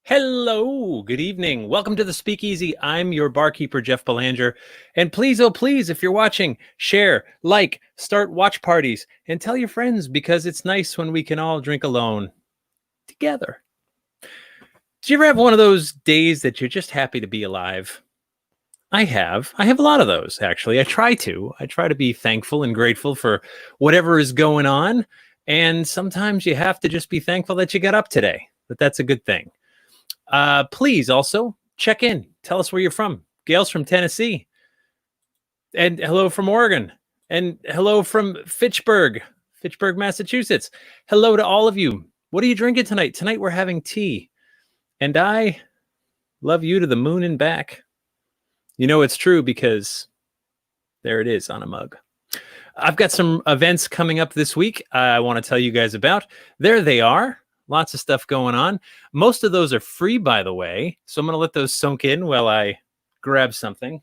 Hello, good evening. Welcome to the Speakeasy. I'm your barkeeper, Jeff Belanger. And please, oh please, if you're watching, share, like, start watch parties, and tell your friends because it's nice when we can all drink alone together. Did you ever have one of those days that you're just happy to be alive? I have. I have a lot of those, actually. I try to be thankful and grateful for whatever is going on. And sometimes you have to just be thankful that you got up today, but that's a good thing. Please also check in. Tell us where you're from. Gail's from Tennessee. And hello from Oregon. And hello from Fitchburg, Massachusetts. Hello to all of you. What are you drinking tonight? Tonight we're having tea. And I love you to the moon and back. You know it's true because there it is on a mug. I've got some events coming up this week I want to tell you guys about. There they are. Lots of stuff going on. Most of those are free, by the way. So I'm going to let those soak in while I grab something.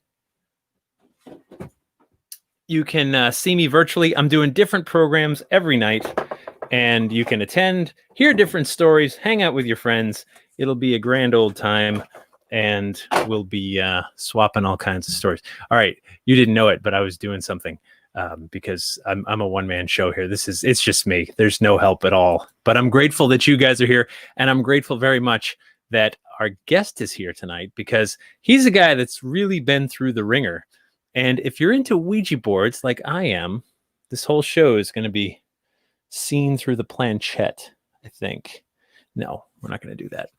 You can see me virtually. I'm doing different programs every night. And you can attend, hear different stories, hang out with your friends. It'll be a grand old time. And we'll be swapping all kinds of stories. All right. You didn't know it, but I was doing something. Because I'm a one-man show here. It's just me. There's no help at all. But I'm grateful that you guys are here, and I'm grateful very much that our guest is here tonight because he's a guy that's really been through the ringer. And if you're into Ouija boards like I am, this whole show is going to be seen through the planchette, I think. No, we're not going to do that.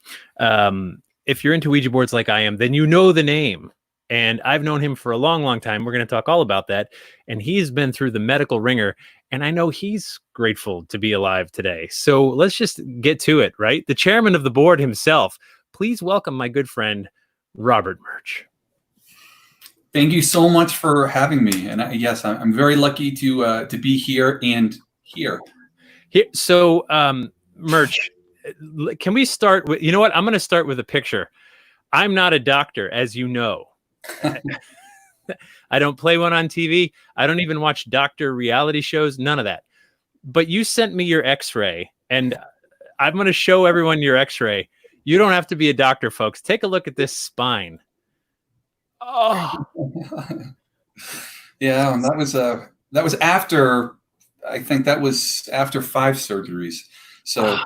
If you're into Ouija boards like I am, then you know the name. And I've known him for a long, long time. We're going to talk all about that. And he's been through the medical ringer. And I know he's grateful to be alive today. So let's just get to it, right? The chairman of the board himself. Please welcome my good friend, Robert Murch. Thank you so much for having me. And yes, I'm very lucky to be here and here. So, Murch, can we start with, you know what? I'm going to start with a picture. I'm not a doctor, as you know. I don't play one on TV. I don't even watch doctor reality shows. None of that. But you sent me your x-ray, and I'm going to show everyone your x-ray. You don't have to be a doctor, folks. Take a look at this spine. Oh. Yeah, that was after, I think that was after 5 surgeries. So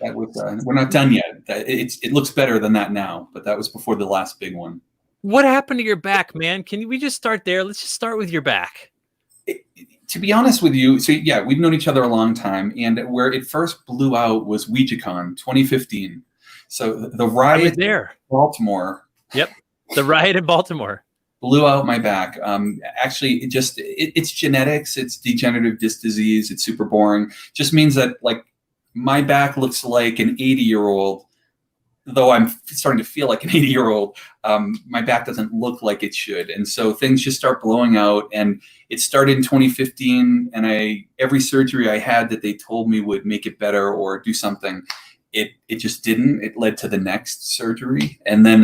that was we're not done yet. It looks better than that now, but that was before the last big one. What happened to your back, man? Can we just start there? Let's just start with your back. To be honest with you, so yeah, we've known each other a long time, and where it first blew out was WouijaCon 2015. So the riot there, in Baltimore. Yep, the riot in Baltimore blew out my back. Actually, it's genetics, it's degenerative disc disease. It's super boring. Just means that like my back looks like an 80-year-old. Though I'm starting to feel like an 80-year-old, my back doesn't look like it should. And so things just start blowing out. And it started in 2015. And every surgery I had that they told me would make it better or do something, it just didn't. It led to the next surgery. And then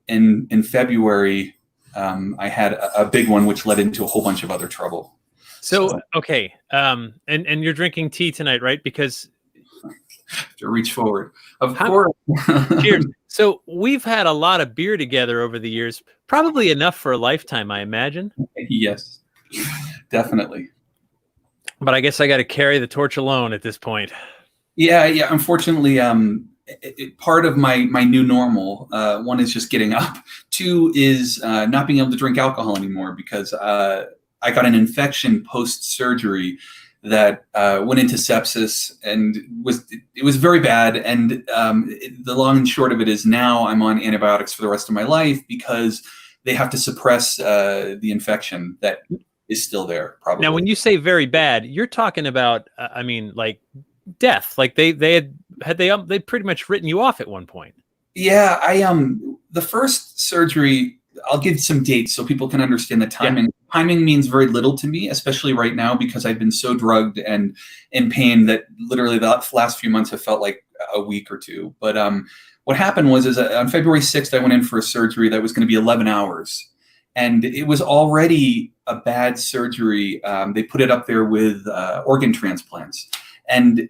in February, I had a big one, which led into a whole bunch of other trouble. So okay. And you're drinking tea tonight, right? Because to reach forward. Of course. Cheers. So we've had a lot of beer together over the years, probably enough for a lifetime, I imagine. Yes, definitely. But I guess I got to carry the torch alone at this point. Yeah. Unfortunately, part of my new normal, one is just getting up. 2 is not being able to drink alcohol anymore because I got an infection post-surgery that went into sepsis, and it was very bad. And the long and short of it is now I'm on antibiotics for the rest of my life because they have to suppress the infection that is still there. Probably. Now, when you say very bad, you're talking about, I mean, like death. Like they pretty much written you off at one point. Yeah, the first surgery. I'll give some dates so people can understand the timing. Yeah. Timing means very little to me, especially right now, because I've been so drugged and in pain that literally the last few months have felt like a week or 2. But what happened was on February 6th, I went in for a surgery that was going to be 11 hours. And it was already a bad surgery. They put it up there with organ transplants. And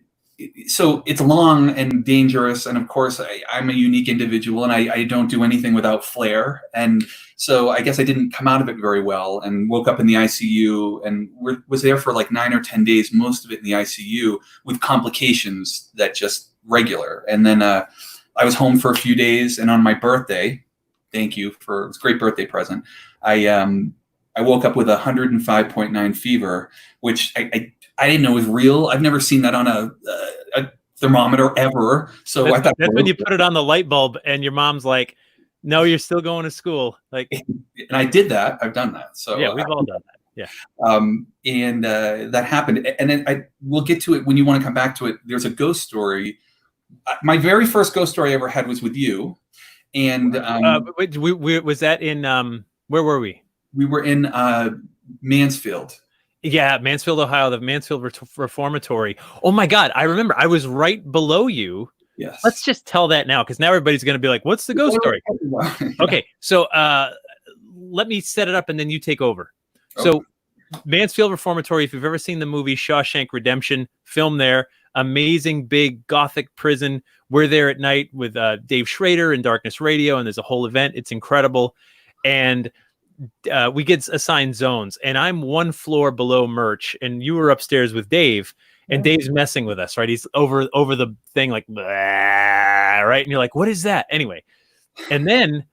so it's long and dangerous. And of course I'm a unique individual, and I don't do anything without flair. And so I guess I didn't come out of it very well, and woke up in the ICU, and was there for like 9 or 10 days, most of it in the ICU with complications that just regular. And then I was home for a few days, and on my birthday, thank you for, it's a great birthday present, I woke up with 105.9 fever, which I didn't know was real. I've never seen that on a thermometer ever. So I thought that's when you put it on the light bulb and your mom's like, no, you're still going to school. Like, and I did that. I've done that. So yeah, we've all done that. Yeah. And that happened. And then we'll get to it when you want to come back to it. There's a ghost story. My very first ghost story I ever had was with you. And was that in where were we? We were in Mansfield. Yeah, Mansfield, Ohio, the Mansfield Reformatory. Oh my God, I remember. I was right below you. Yes. Let's just tell that now, because now everybody's going to be like, "What's the ghost story?" Okay, so let me set it up, and then you take over. Okay. So, Mansfield Reformatory. If you've ever seen the movie Shawshank Redemption, filmed there. Amazing big Gothic prison. We're there at night with Dave Schrader and Darkness Radio, and there's a whole event. It's incredible, and we get assigned zones, and I'm one floor below Murch, and you were upstairs with Dave, and Dave's messing with us, right? He's over the thing, like, right? And you're like, what is that? Anyway, and then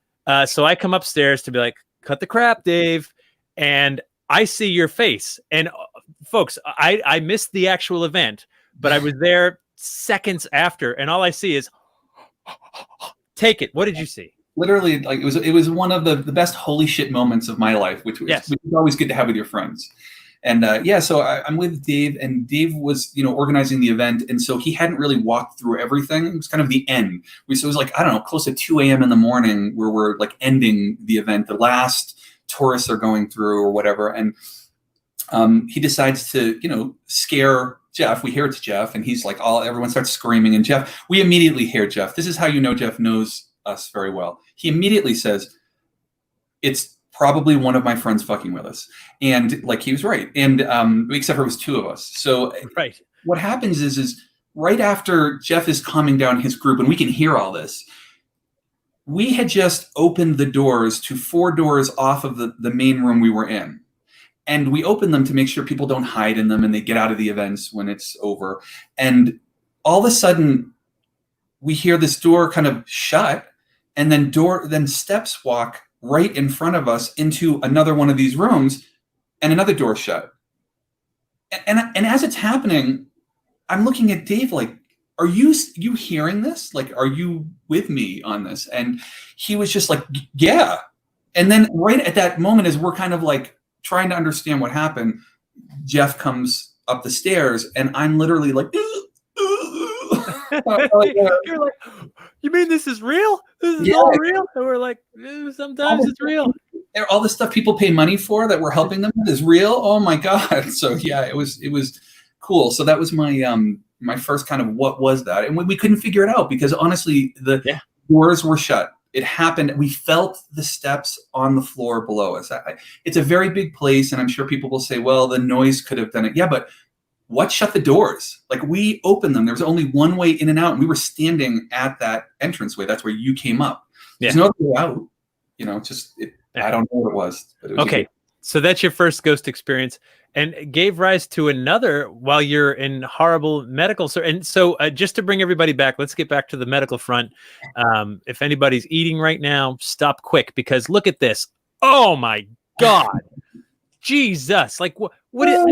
so I come upstairs to be like, cut the crap, Dave, and I see your face. And folks, I missed the actual event, but I was there seconds after, and all I see is, take it. What did you see? Literally, like it was one of the best holy shit moments of my life, which was always good to have with your friends. And so I'm with Dave, and Dave was, organizing the event. And so he hadn't really walked through everything. It was kind of the end. So it was like, I don't know, close to 2 a.m. in the morning where we're like ending the event. The last tourists are going through or whatever. And he decides to, scare Jeff. We hear it's Jeff, and he's like, everyone starts screaming. And Jeff, we immediately hear Jeff. This is how you know Jeff knows us very well. He immediately says, it's probably one of my friends fucking with us. And like, he was right. And except for it was 2 of us. So right. What happens is right after Jeff is calming down his group, and we can hear all this, we had just opened the doors to 4 doors off of the main room we were in. And we open them to make sure people don't hide in them and they get out of the events when it's over. And all of a sudden we hear this door kind of shut, and then steps walk right in front of us into another one of these rooms, and another door shut. And as it's happening, I'm looking at Dave like, are you hearing this? Like, are you with me on this? And he was just like, yeah. And then right at that moment, as we're kind of like trying to understand what happened, Jeff comes up the stairs, and I'm literally like, you're like, you mean this is real? This is all real? And we're like, sometimes it's real. All the stuff people pay money for that we're helping them with is real. Oh my God. So yeah, it was cool. So that was my first kind of, what was that? And we couldn't figure it out because honestly, the doors were shut. It happened. We felt the steps on the floor below us. It's a very big place, and I'm sure people will say, well, the noise could have done it. Yeah, but what shut the doors? Like, we opened them. There was only one way in and out, and we were standing at that entranceway. That's where you came up. There's no other way out. I don't know what it was. But it was okay. So that's your first ghost experience, and gave rise to another while you're in horrible medical. And so just to bring everybody back, let's get back to the medical front. If anybody's eating right now, stop quick, because look at this. Oh my God. Jesus. Like what is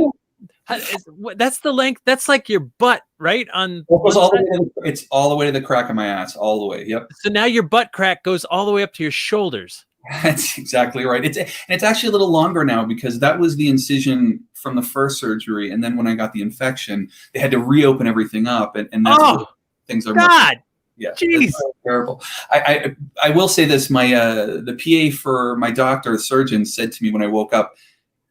that's the length. That's like your butt, right? It's all the way to the crack of my ass, all the way. Yep. So now your butt crack goes all the way up to your shoulders. That's exactly right. It's actually a little longer now, because that was the incision from the first surgery, and then when I got the infection, they had to reopen everything up, and that's where things are. God, jeez, terrible. I will say this: the PA for my doctor, the surgeon, said to me when I woke up,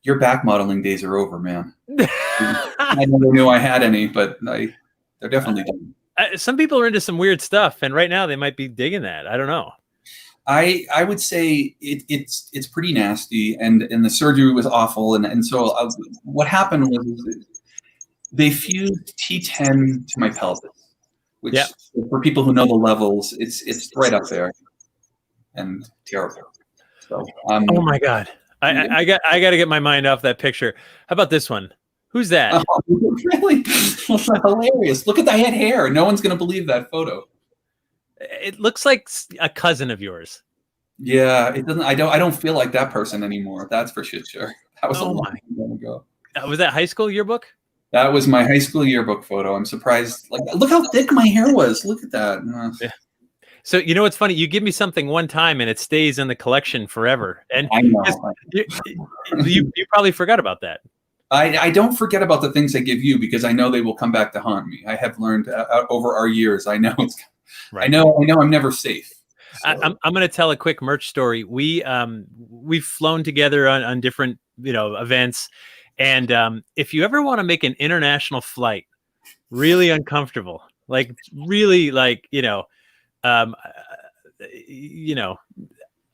"Your back modeling days are over, man." I never knew I had any, but they're definitely done. Some people are into some weird stuff, and right now they might be digging that. I don't know. I would say it's pretty nasty, and the surgery was awful, and so what happened was they fused T10 to my pelvis, which Yeah. for people who know the levels, it's right up there and terrible. So, Oh my God. I got to get my mind off that picture. How about this one? Who's that? Oh, really? Hilarious. Look at that head hair. No one's going to believe that photo. It looks like a cousin of yours. Yeah, it doesn't. I don't feel like that person anymore. That's for sure. That was a long time ago. Was that high school yearbook? That was my high school yearbook photo. I'm surprised. Like, look how thick my hair was. Look at that. Yeah. So you know what's funny? You give me something one time and it stays in the collection forever. And I know. You probably forgot about that. I don't forget about the things I give you because I know they will come back to haunt me. I have learned over our years. I know. Right. I know. I'm never safe. So. I'm going to tell a quick Murch story. We've flown together on different events, and if you ever want to make an international flight really uncomfortable, like really like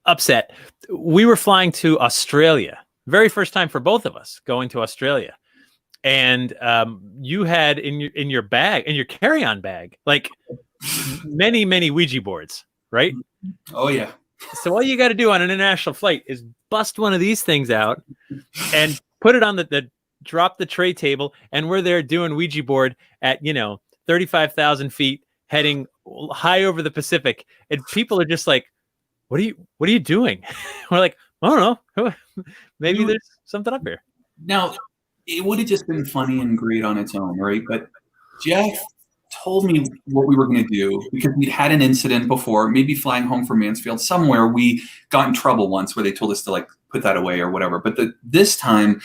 upset, we were flying to Australia. Very first time for both of us going to Australia, and you had in your bag, in your carry-on bag, like many Ouija boards, right? Oh yeah. So all you got to do on an international flight is bust one of these things out and put it on the drop the tray table, and we're there doing Ouija board at 35,000 feet, heading high over the Pacific, and people are just like, "What are you doing?" We're like, "I don't know. Maybe there's something up here." Now, it would have just been funny and great on its own, right? But Jeff told me what we were going to do because we'd had an incident before, maybe flying home from Mansfield somewhere. We got in trouble once where they told us to like put that away or whatever. But this time,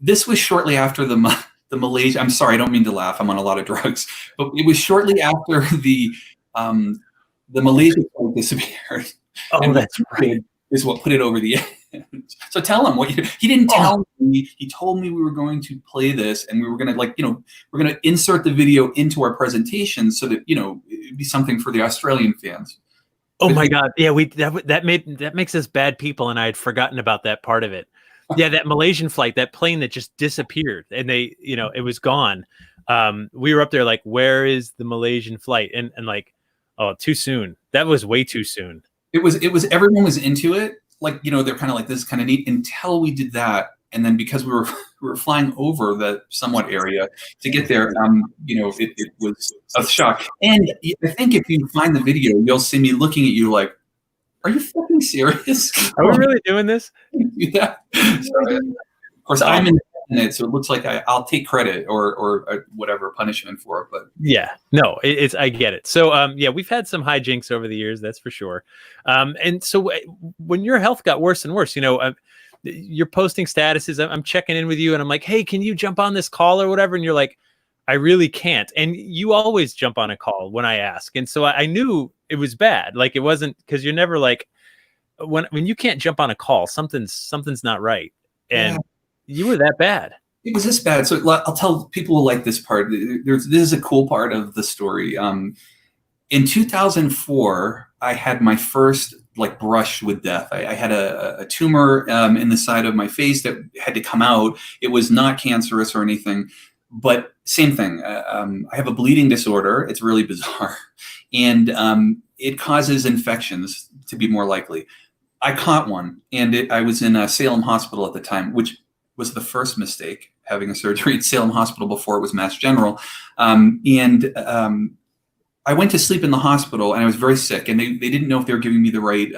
this was shortly after the Malaysia. I'm sorry, I don't mean to laugh. I'm on a lot of drugs, but it was shortly after the Malaysia flight disappeared. Oh, and that's right. Is what put it over the edge. So tell him what he didn't tell me. He told me we were going to play this and we were going to we're going to insert the video into our presentation so that, it'd be something for the Australian fans. Oh my God. Yeah. That makes us bad people. And I had forgotten about that part of it. Yeah. That Malaysian flight, that plane that just disappeared and they, it was gone. We were up there like, where is the Malaysian flight? And like, oh, too soon. That was way too soon. It was everyone was into it. Like, they're kind of like, this is kind of neat until we did that. And then because we were flying over the somewhat area to get there, it was a shock. And I think if you find the video, you'll see me looking at you like, are you fucking serious? Are we really doing this? Yeah. So, of course, I'm in it, so it looks like I'll take credit or whatever punishment for it. But yeah, no, it's I get it. So yeah, we've had some hijinks over the years, that's for sure. And so when your health got worse and worse, you're posting statuses. I'm checking in with you, and I'm like, hey, can you jump on this call or whatever? And you're like, I really can't. And you always jump on a call when I ask, and so I knew it was bad. Like it wasn't because you're never like when you can't jump on a call, something's not right. And you were that bad. It was this bad. So I'll tell people who like this part. This is a cool part of the story. In 2004, I had my first brush with death. I had a tumor in the side of my face that had to come out. It was not cancerous or anything, but same thing. I have a bleeding disorder. It's really bizarre, and it causes infections to be more likely. I caught one, and I was in Salem Hospital at the time, which was the first mistake, having a surgery at Salem Hospital before it was Mass General. I went to sleep in the hospital and I was very sick, and they didn't know if they were giving me the right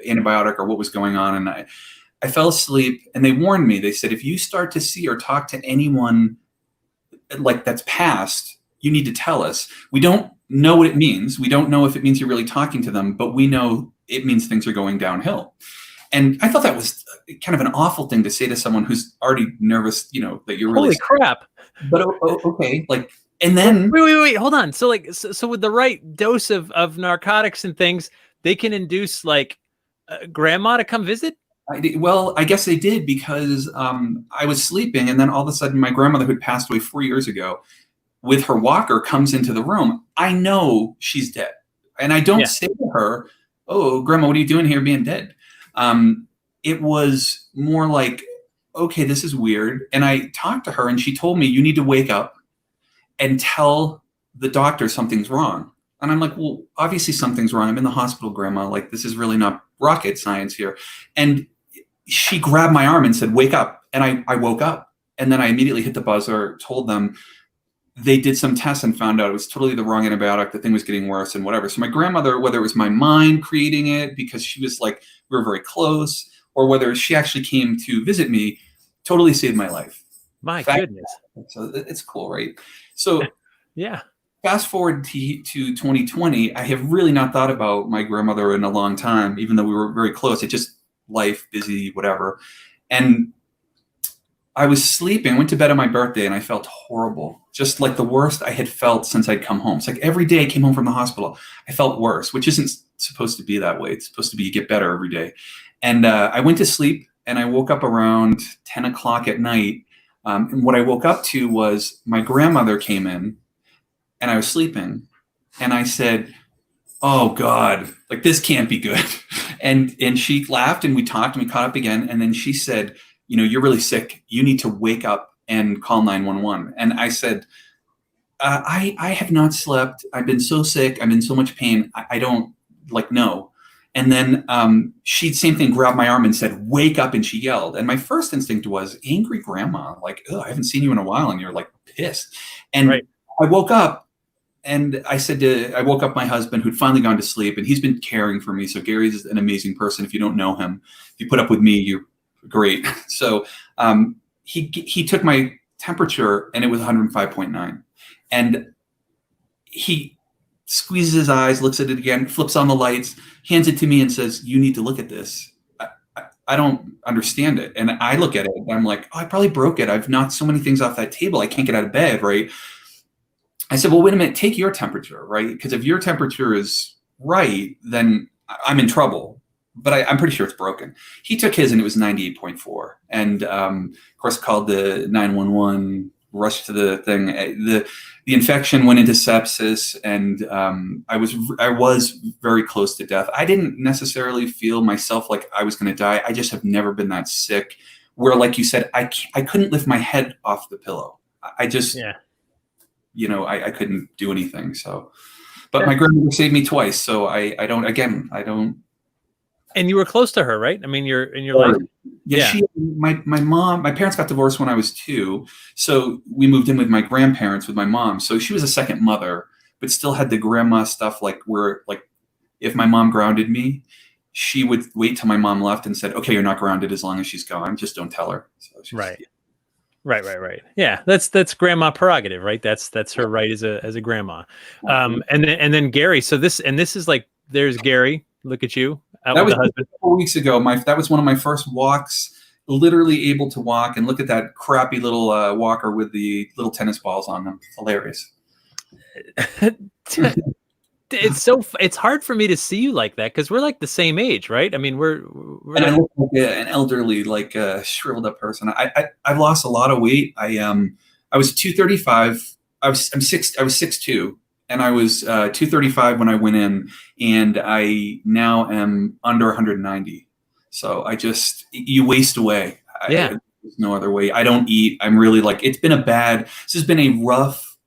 antibiotic or what was going on. And I fell asleep, and they warned me. They said, if you start to see or talk to anyone that's passed, you need to tell us. We don't know what it means. We don't know if it means you're really talking to them, but we know it means things are going downhill. And I thought that was kind of an awful thing to say to someone who's already nervous, that you're really. Holy crap. But okay. And then. Wait, hold on. So so with the right dose of narcotics and things, they can induce grandma to come visit? Well, I guess they did because I was sleeping, and then all of a sudden my grandmother, who had passed away 4 years ago, with her walker comes into the room. I know she's dead. And I don't say to her, oh, grandma, what are you doing here being dead? It was more like, okay, this is weird. And I talked to her, and she told me, you need to wake up. and tell the doctor something's wrong. And I'm like, well, obviously something's wrong. I'm in the hospital, Grandma. Like, this is really not rocket science here. And she grabbed my arm and said, wake up. And I woke up. And then I immediately hit the buzzer, told them. They did some tests and found out it was totally the wrong antibiotic. The thing was getting worse and whatever. So my grandmother, whether it was my mind creating it because she was like, we were very close, or whether she actually came to visit me, totally saved my life. My goodness. So it's cool, right? So yeah. Fast forward to 2020, I have really not thought about my grandmother in a long time, even though we were very close. It just life, busy, whatever. And I was sleeping, went to bed on my birthday, and I felt horrible. Just like the worst I had felt since I'd come home. It's like every day I came home from the hospital, I felt worse, which isn't supposed to be that way. It's supposed to be you get better every day. And I went to sleep, and I woke up around 10 o'clock at night. And what I woke up to was my grandmother came in, and I was sleeping. And I said, oh, God, like this can't be good. And she laughed, and we talked, and we caught up again. And then she said, you know, you're really sick. You need to wake up and call 911. And I said, I have not slept. I've been so sick. I'm in so much pain. I don't no. And then she, same thing, grabbed my arm and said, wake up. And she yelled. And my first instinct was angry grandma. Like, oh, I haven't seen you in a while. And you're like pissed. And right. I woke up and I woke up my husband who'd finally gone to sleep, and he's been caring for me. So Gary's an amazing person. If you don't know him, if you put up with me, you're great. So he took my temperature, and it was 105.9. And he squeezes his eyes, looks at it again, flips on the lights, hands it to me and says, you need to look at this. I don't understand it. And I look at it and I'm like, oh, I probably broke it. I've knocked so many things off that table. I can't get out of bed, right? I said, well, wait a minute, take your temperature, right? Because if your temperature is right, then I'm in trouble. But I'm pretty sure it's broken. He took his, and it was 98.4. And of course, called the 911, rushed to the thing. The infection went into sepsis, and I was very close to death. I didn't necessarily feel myself like I was going to die. I just have never been that sick. Where, like you said, I couldn't lift my head off the pillow. I just, I couldn't do anything. So, but my grandmother saved me twice. So I don't. And you were close to her, right? I mean, you're like, yeah. My parents got divorced when I was 2, so we moved in with my grandparents with my mom. So she was a second mother, but still had the grandma stuff. Like if my mom grounded me, she would wait till my mom left and said, "Okay, you're not grounded as long as she's gone. Just don't tell her." So right. Yeah, that's grandma prerogative, right? That's her right as a grandma. And then Gary. So this is like, there's Gary. Look at you. That was a couple weeks ago. That was one of my first walks, literally able to walk, and look at that crappy little walker with the little tennis balls on them. Hilarious. It's hard for me to see you like that because we're like the same age, right? I mean, we're and I look like an elderly, shriveled up person. I've lost a lot of weight. I was 235. I was 6'2". And I was 235 when I went in, and I now am under 190. So you waste away. Yeah. There's no other way. I don't eat. I'm really this has been a rough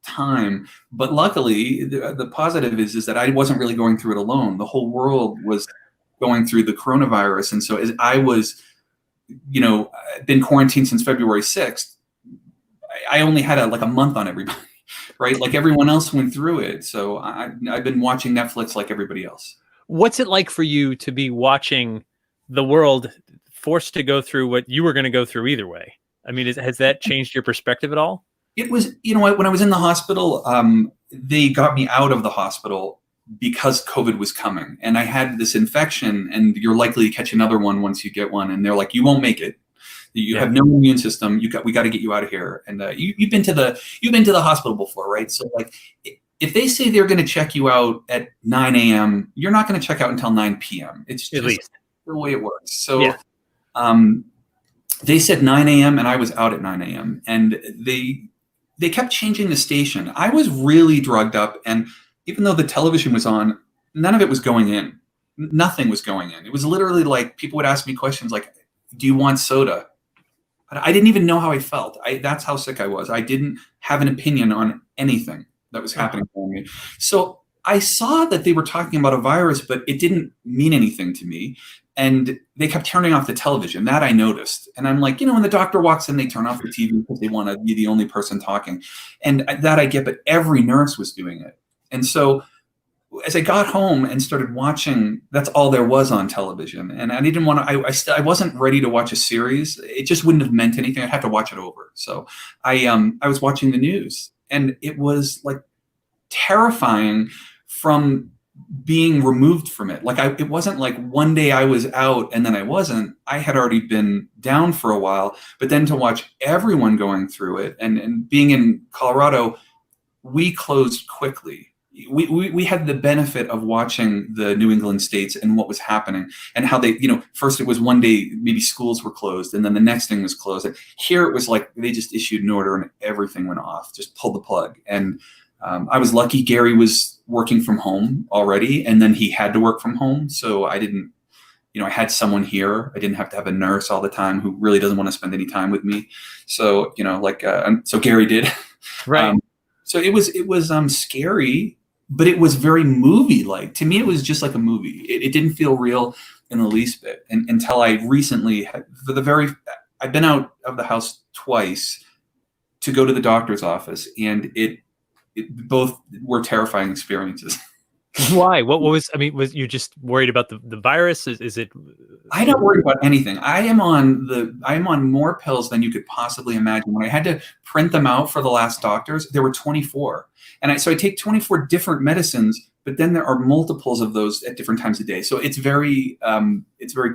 time, but luckily the positive is that I wasn't really going through it alone. The whole world was going through the coronavirus. And so as I was, been quarantined since February 6th, I only had a month on everybody. Right, like everyone else went through it. So I've been watching Netflix like everybody else. What's it like for you to be watching the world forced to go through what you were going to go through either way? I mean, has that changed your perspective at all? It was, when I was in the hospital, they got me out of the hospital because COVID was coming, and I had this infection, and you're likely to catch another one once you get one, and they're like, you won't make it. You have no immune system. We got to get you out of here. And you've been to the hospital before, right? So if they say they're going to check you out at 9 a.m., you're not going to check out until 9 p.m. It's just at least the way it works. So they said 9 a.m. and I was out at 9 a.m. and they kept changing the station. I was really drugged up, and even though the television was on, none of it was going in. Nothing was going in. It was literally like people would ask me questions like, "Do you want soda?" I didn't even know how I felt. That's how sick I was. I didn't have an opinion on anything that was happening for me. So I saw that they were talking about a virus, but it didn't mean anything to me. And they kept turning off the television. That I noticed. And I'm like, when the doctor walks in, they turn off the TV because they want to be the only person talking. And that I get, but every nurse was doing it. And so as I got home and started watching, that's all there was on television. And I didn't want to, I wasn't ready to watch a series. It just wouldn't have meant anything. I'd have to watch it over. So I was watching the news, and it was like terrifying from being removed from it. Like it wasn't like one day I was out and then I wasn't. I had already been down for a while, but then to watch everyone going through it, and being in Colorado, we closed quickly. We had the benefit of watching the New England states and what was happening, and how they, first it was one day maybe schools were closed, and then the next thing was closed. And here it was like they just issued an order and everything went off, just pulled the plug. And I was lucky Gary was working from home already, and then he had to work from home. So I didn't, I had someone here. I didn't have to have a nurse all the time who really doesn't want to spend any time with me. So, so Gary did. Right. So it was scary, but it was very movie-like. To me, it was just like a movie. It didn't feel real in the least bit. And until I recently I've been out of the house twice to go to the doctor's office, and it both were terrifying experiences. Why? What was, was you just worried about the virus? Is it? I'm not worried about anything. I am on more pills than you could possibly imagine. When I had to print them out for the last doctors, there were 24. And so I take 24 different medicines, but then there are multiples of those at different times of day. So it's very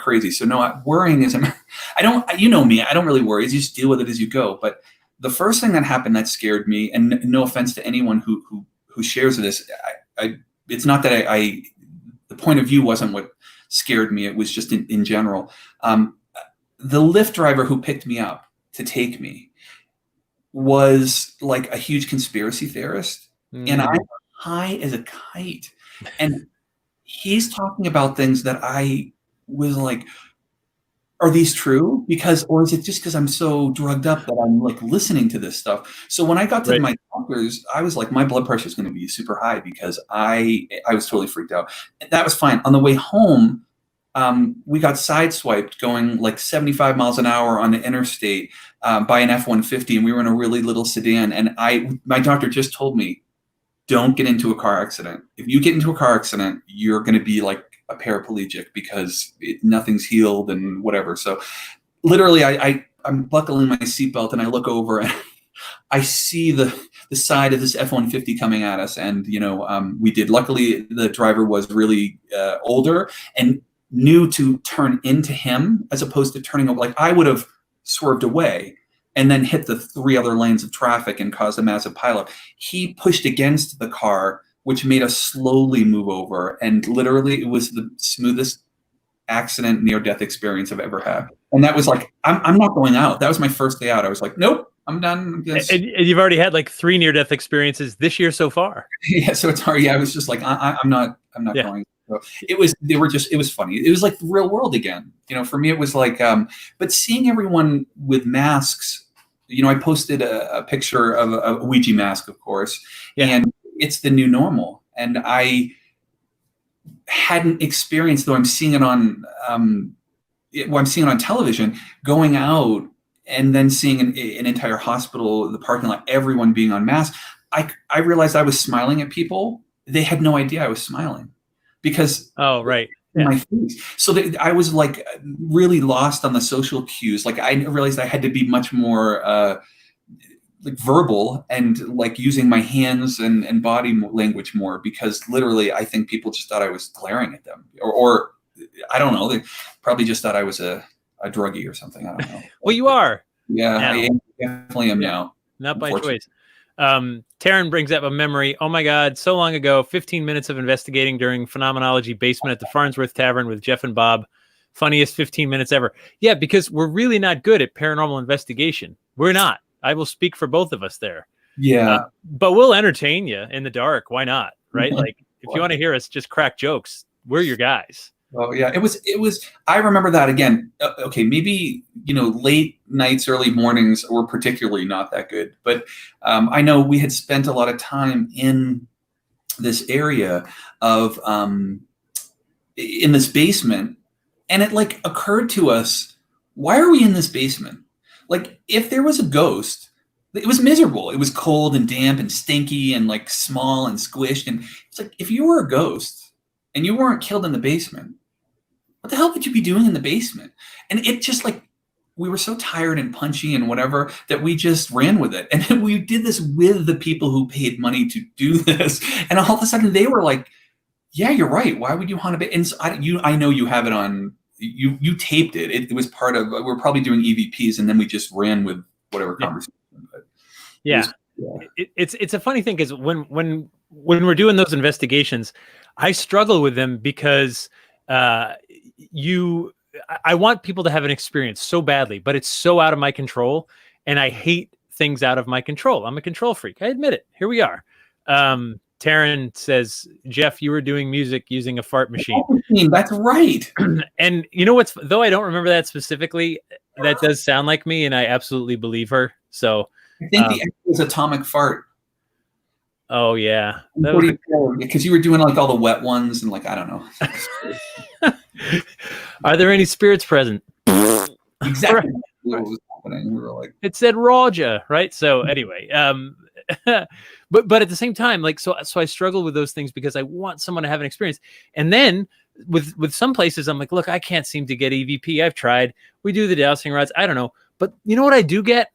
crazy. So no, worrying isn't, I don't, me, I don't really worry. You just deal with it as you go. But the first thing that happened that scared me, and no offense to anyone who shares this, it's not that the point of view wasn't what scared me. It was just in general. The Lyft driver who picked me up to take me was like a huge conspiracy theorist. And I'm high as a kite. And he's talking about things that I was like, are these true? Or is it just because I'm so drugged up that I'm like listening to this stuff? So when I got to my doctors, I was like, my blood pressure is going to be super high because I was totally freaked out. And that was fine. On the way home, we got sideswiped going like 75 miles an hour on the interstate by an F-150, and we were in a really little sedan. And my doctor just told me, don't get into a car accident. If you get into a car accident, you're going to be like a paraplegic because nothing's healed and whatever. So literally I'm buckling my seatbelt and I look over and I see the side of this F-150 coming at us. And, we did, luckily the driver was really older and knew to turn into him as opposed to turning over. Like I would have swerved away and then hit the 3 other lanes of traffic and caused a massive pileup. He pushed against the car, which made us slowly move over. And literally it was the smoothest accident near-death experience I've ever had. And that was like, I'm not going out. That was my first day out. I was like, nope, I'm done. And you've already had like 3 near-death experiences this year so far. Yeah, so it's hard. Yeah, I was just like, I'm not going. So it was funny. It was like the real world again. For me, it was like, but seeing everyone with masks, I posted a picture of a Ouija mask, of course, and it's the new normal. And I hadn't experienced, though I'm seeing it on, I'm seeing it on television, going out and then seeing an entire hospital, the parking lot, everyone being on masks. I realized I was smiling at people. They had no idea I was smiling because my face. So I was like really lost on the social cues. Like I realized I had to be much more like verbal and like using my hands and body language more, because literally I think people just thought I was glaring at them, or I don't know, they probably just thought I was a druggie or something. I don't know. Well, you are. Yeah, now. I definitely am now. Not by choice. Taryn brings up a memory. Oh my God, so long ago, 15 minutes of investigating during Phenomenology Basement at the Farnsworth Tavern with Jeff and Bob. Funniest 15 minutes ever. Yeah, because we're really not good at paranormal investigation. We're not. I will speak for both of us there. Yeah. But we'll entertain you in the dark. Why not? Right? Like if you want to hear us just crack jokes, we're your guys. Oh yeah, it was. I remember that again. Okay, maybe late nights, early mornings were particularly not that good. But I know we had spent a lot of time in this area of in this basement, and it like occurred to us, why are we in this basement? Like, if there was a ghost, it was miserable. It was cold and damp and stinky and like small and squished. And it's like, if you were a ghost and you weren't killed in the basement, what the hell would you be doing in the basement? And it just like, we were so tired and punchy and whatever that we just ran with it. And we did this with the people who paid money to do this. And all of a sudden they were like, yeah, you're right. Why would you haunt a basement? And so I know you have it on, you taped it. It was part of, we're probably doing EVPs, and then we just ran with whatever conversation. But it's a funny thing, because when we're doing those investigations, I struggle with them because I want people to have an experience so badly, but it's so out of my control, and I hate things out of my control. I'm a control freak. I admit it. Here we are. Taryn says, Jeff, you were doing music using a fart machine. That's right. And you know what's, though I don't remember that specifically, that does sound like me, and I absolutely believe her. So I think the was atomic fart. Oh yeah, because you were doing like all the wet ones and like, I don't know. Are there any spirits present? Exactly. What was happening? We were like, it said Roger, right? So anyway, but at the same time, like, so I struggle with those things because I want someone to have an experience. And then with some places, I'm like, look, I can't seem to get EVP. I've tried. We do the dowsing rods. I don't know. But you know what I do get?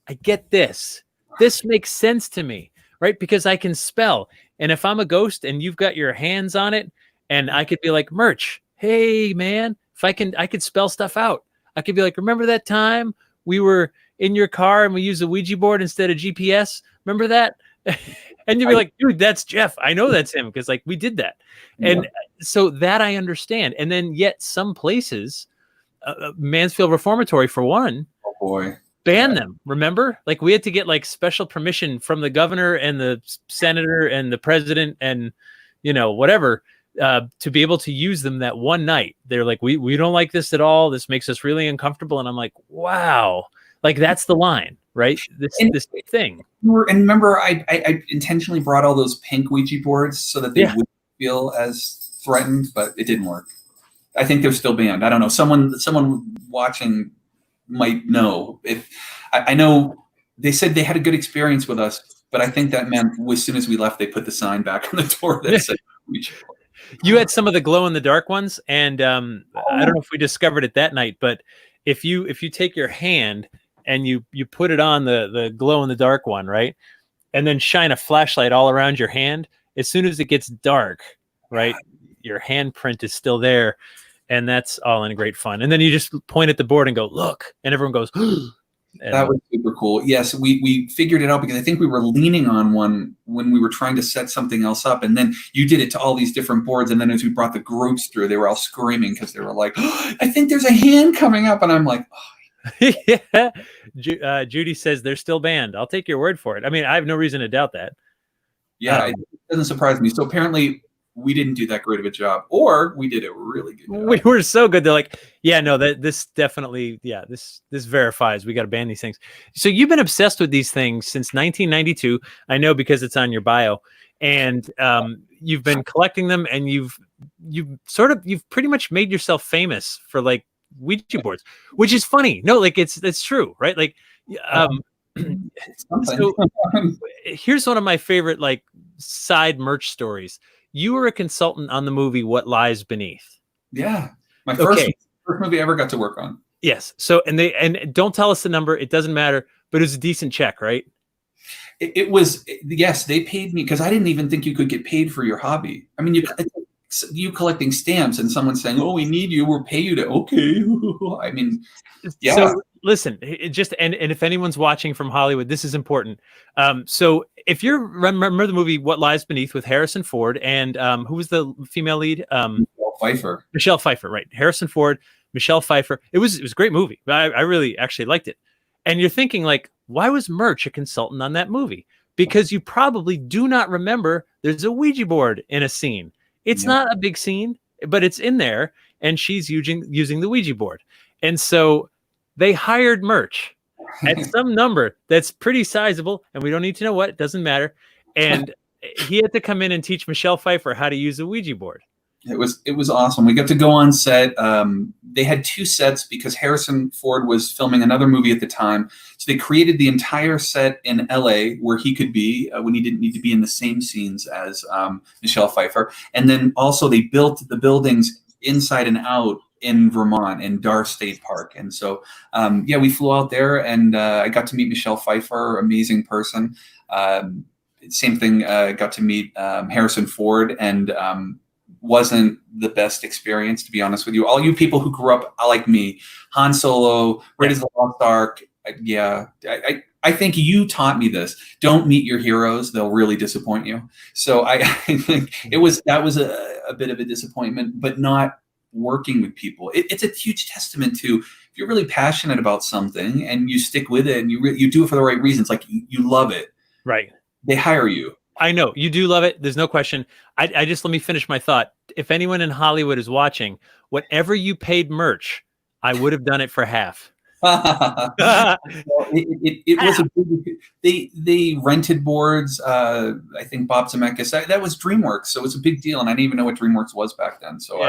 I get this. This makes sense to me, right? Because I can spell. And if I'm a ghost and you've got your hands on it, and I could be like, Murch, hey man, if I could spell stuff out. I could be like, remember that time we were in your car and we used a Ouija board instead of GPS? Remember that? And you'd be like, dude, that's Jeff. I know that's him, because like we did that. And so that I understand. And then yet some places, Mansfield Reformatory for one, oh boy, ban them. Remember, like we had to get like special permission from the governor and the senator and the president and whatever to be able to use them that one night. They're like, we don't like this at all. This makes us really uncomfortable. And I'm like, wow, like that's the line, right? This thing. And remember, I intentionally brought all those pink Ouija boards so that they wouldn't feel as threatened, but it didn't work. I think they're still banned. I don't know. Someone watching might know. If I know they said they had a good experience with us, but I think that meant as soon as we left, they put the sign back on the door that said Ouija board. You had some of the glow in the dark ones, and I don't know if we discovered it that night, but if you take your hand and you put it on the glow in the dark one, right, and then shine a flashlight all around your hand, as soon as it gets dark, right, your handprint is still there, and that's all in great fun. And then you just point at the board and go, look, and everyone goes, that was super cool. Yes, we figured it out because I think we were leaning on one when we were trying to set something else up, and then you did it to all these different boards, and then as we brought the groups through, they were all screaming because they were like, I think there's a hand coming up, and I'm like, yeah. Judy says they're still banned. I'll take your word for it. I mean, I have no reason to doubt that. Yeah, it doesn't surprise me. So apparently we didn't do that great of a job, or we did a really good job. We were so good. They're like, yeah, no, this definitely, this verifies we got to ban these things. So you've been obsessed with these things since 1992. I know because it's on your bio, and you've been collecting them, and you've pretty much made yourself famous for like Ouija boards, which is funny. No, like it's true, right? Like, so here's one of my favorite like side Murch stories. You were a consultant on the movie What Lies Beneath. Yeah, my first movie I ever got to work on. Yes. So and don't tell us the number. It doesn't matter. But it was a decent check, right? It was. Yes, they paid me because I didn't even think you could get paid for your hobby. I mean, you collecting stamps and someone saying, "Oh, we need you. We'll pay you to." Okay. I mean, yeah. So listen, and if anyone's watching from Hollywood, this is important. So if you remember the movie What Lies Beneath with Harrison Ford and who was the female lead? Michelle Pfeiffer, right? Harrison Ford, Michelle Pfeiffer. It was a great movie. I really actually liked it. And you're thinking like, why was Murch a consultant on that movie? Because you probably do not remember there's a Ouija board in a scene. It's not a big scene. but it's in there, and she's using the Ouija board. And so they hired Murch at some number that's pretty sizable, and we don't need to know what, it doesn't matter. And he had to come in and teach Michelle Pfeiffer how to use a Ouija board. It was awesome. We got to go on set. They had 2 sets because Harrison Ford was filming another movie at the time. So they created the entire set in LA where he could be when he didn't need to be in the same scenes as Michelle Pfeiffer. And then also they built the buildings inside and out in Vermont, in Dar State Park. And so, we flew out there, and I got to meet Michelle Pfeiffer, amazing person. Same thing, got to meet Harrison Ford, and wasn't the best experience, to be honest with you. All you people who grew up like me, Han Solo, Raiders of the Lost Ark, I think you taught me this. Don't meet your heroes; they'll really disappoint you. So I think that was a bit of a disappointment, but not working with people. It's a huge testament to, if you're really passionate about something and you stick with it and you do it for the right reasons, like you love it, right? They hire you. I know you do love it. There's no question. I just, let me finish my thought. If anyone in Hollywood is watching, whatever you paid Murch, I would have done it for half. It was they rented boards. I think Bob Zemeckis, that was DreamWorks, so it was a big deal, and I didn't even know what DreamWorks was back then. So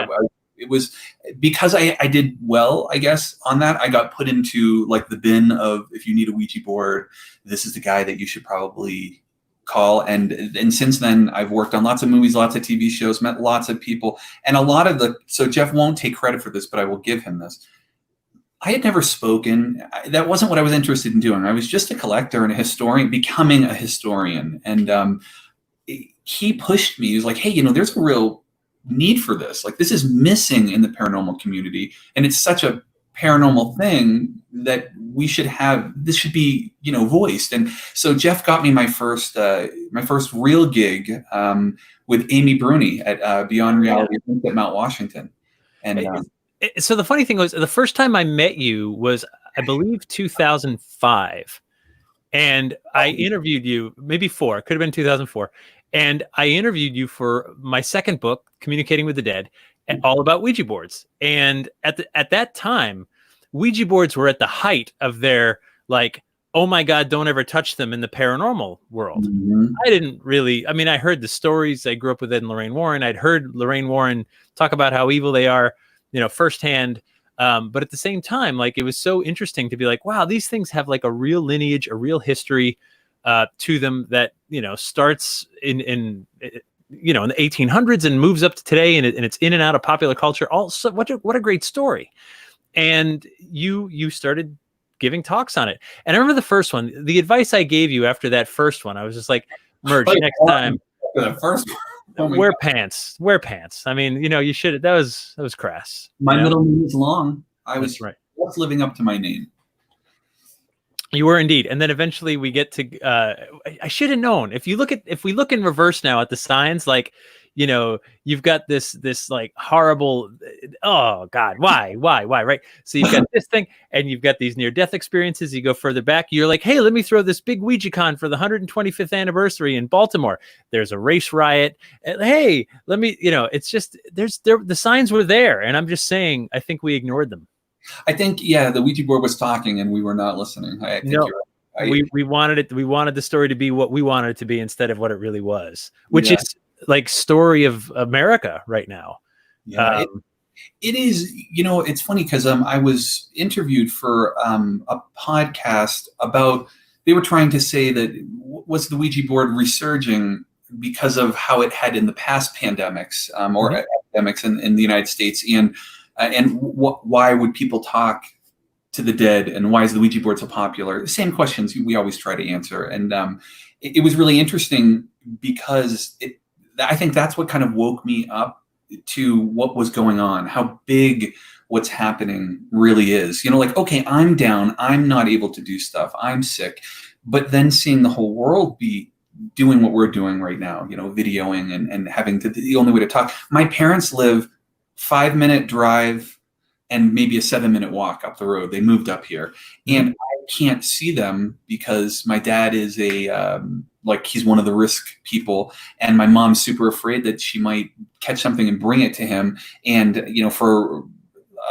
it was because I did well, I guess, on that. I got put into like the bin of, if you need a Ouija board, this is the guy that you should probably call. And since then, I've worked on lots of movies, lots of TV shows, met lots of people, and a lot of so Jeff won't take credit for this, but I will give him this. I had never spoken. That wasn't what I was interested in doing. I was just a collector and a historian, becoming a historian. And he pushed me. He was like, hey, there's a real need for this. Like, this is missing in the paranormal community. And it's such a paranormal thing that we should have, this should be, voiced. And so Jeff got me my first real gig with Amy Bruni at Beyond Reality at Mount Washington. And so the funny thing was, the first time I met you was, I believe, 2005. And I interviewed you, maybe 4, could have been 2004. And I interviewed you for my second book, Communicating with the Dead, and all about Ouija boards. And at that time, Ouija boards were at the height of their, like, oh my God, don't ever touch them in the paranormal world. Mm-hmm. I didn't really, I heard the stories. I grew up with Ed and Lorraine Warren. I'd heard Lorraine Warren talk about how evil they are, firsthand. But at the same time, like, it was so interesting to be like, wow, these things have like a real lineage, a real history to them that, starts in the 1800s and moves up to today, and it's in and out of popular culture. Also, what a great story. And you started giving talks on it. And I remember the first one, the advice I gave you after that first one, I was just like, Murch, next time, the first one. Wear pants. You should. That was crass. My middle name is long. I was right. Just living up to my name. You were indeed. And then eventually we get to, I should have known. If we look in reverse now at the signs, like, you've got this like horrible, oh God, why, right? So you've got this thing, and you've got these near-death experiences. You go further back, you're like, hey, let me throw this big WouijaCon for the 125th anniversary in Baltimore. There's a race riot. Hey, let me, it's just, the signs were there. And I'm just saying, I think we ignored them. I think, the Ouija board was talking and we were not listening. I think you're right. We wanted it. We wanted the story to be what we wanted it to be instead of what it really was, which is like story of America right now. Yeah, it is. It's funny because I was interviewed for a podcast about, they were trying to say that was the Ouija board resurging because of how it had in the past pandemics or epidemics in the United States, and why would people talk to the dead, and why is the Ouija board so popular? The same questions we always try to answer. And it was really interesting because I think that's what kind of woke me up to what was going on, how big what's happening really is. Like, okay, I'm down, I'm not able to do stuff, I'm sick, but then seeing the whole world be doing what we're doing right now, videoing and having the only way to talk. My parents live 5-minute drive and maybe a 7-minute walk up the road. They moved up here, and I can't see them because my dad is a like he's one of the risk people, and my mom's super afraid that she might catch something and bring it to him. And for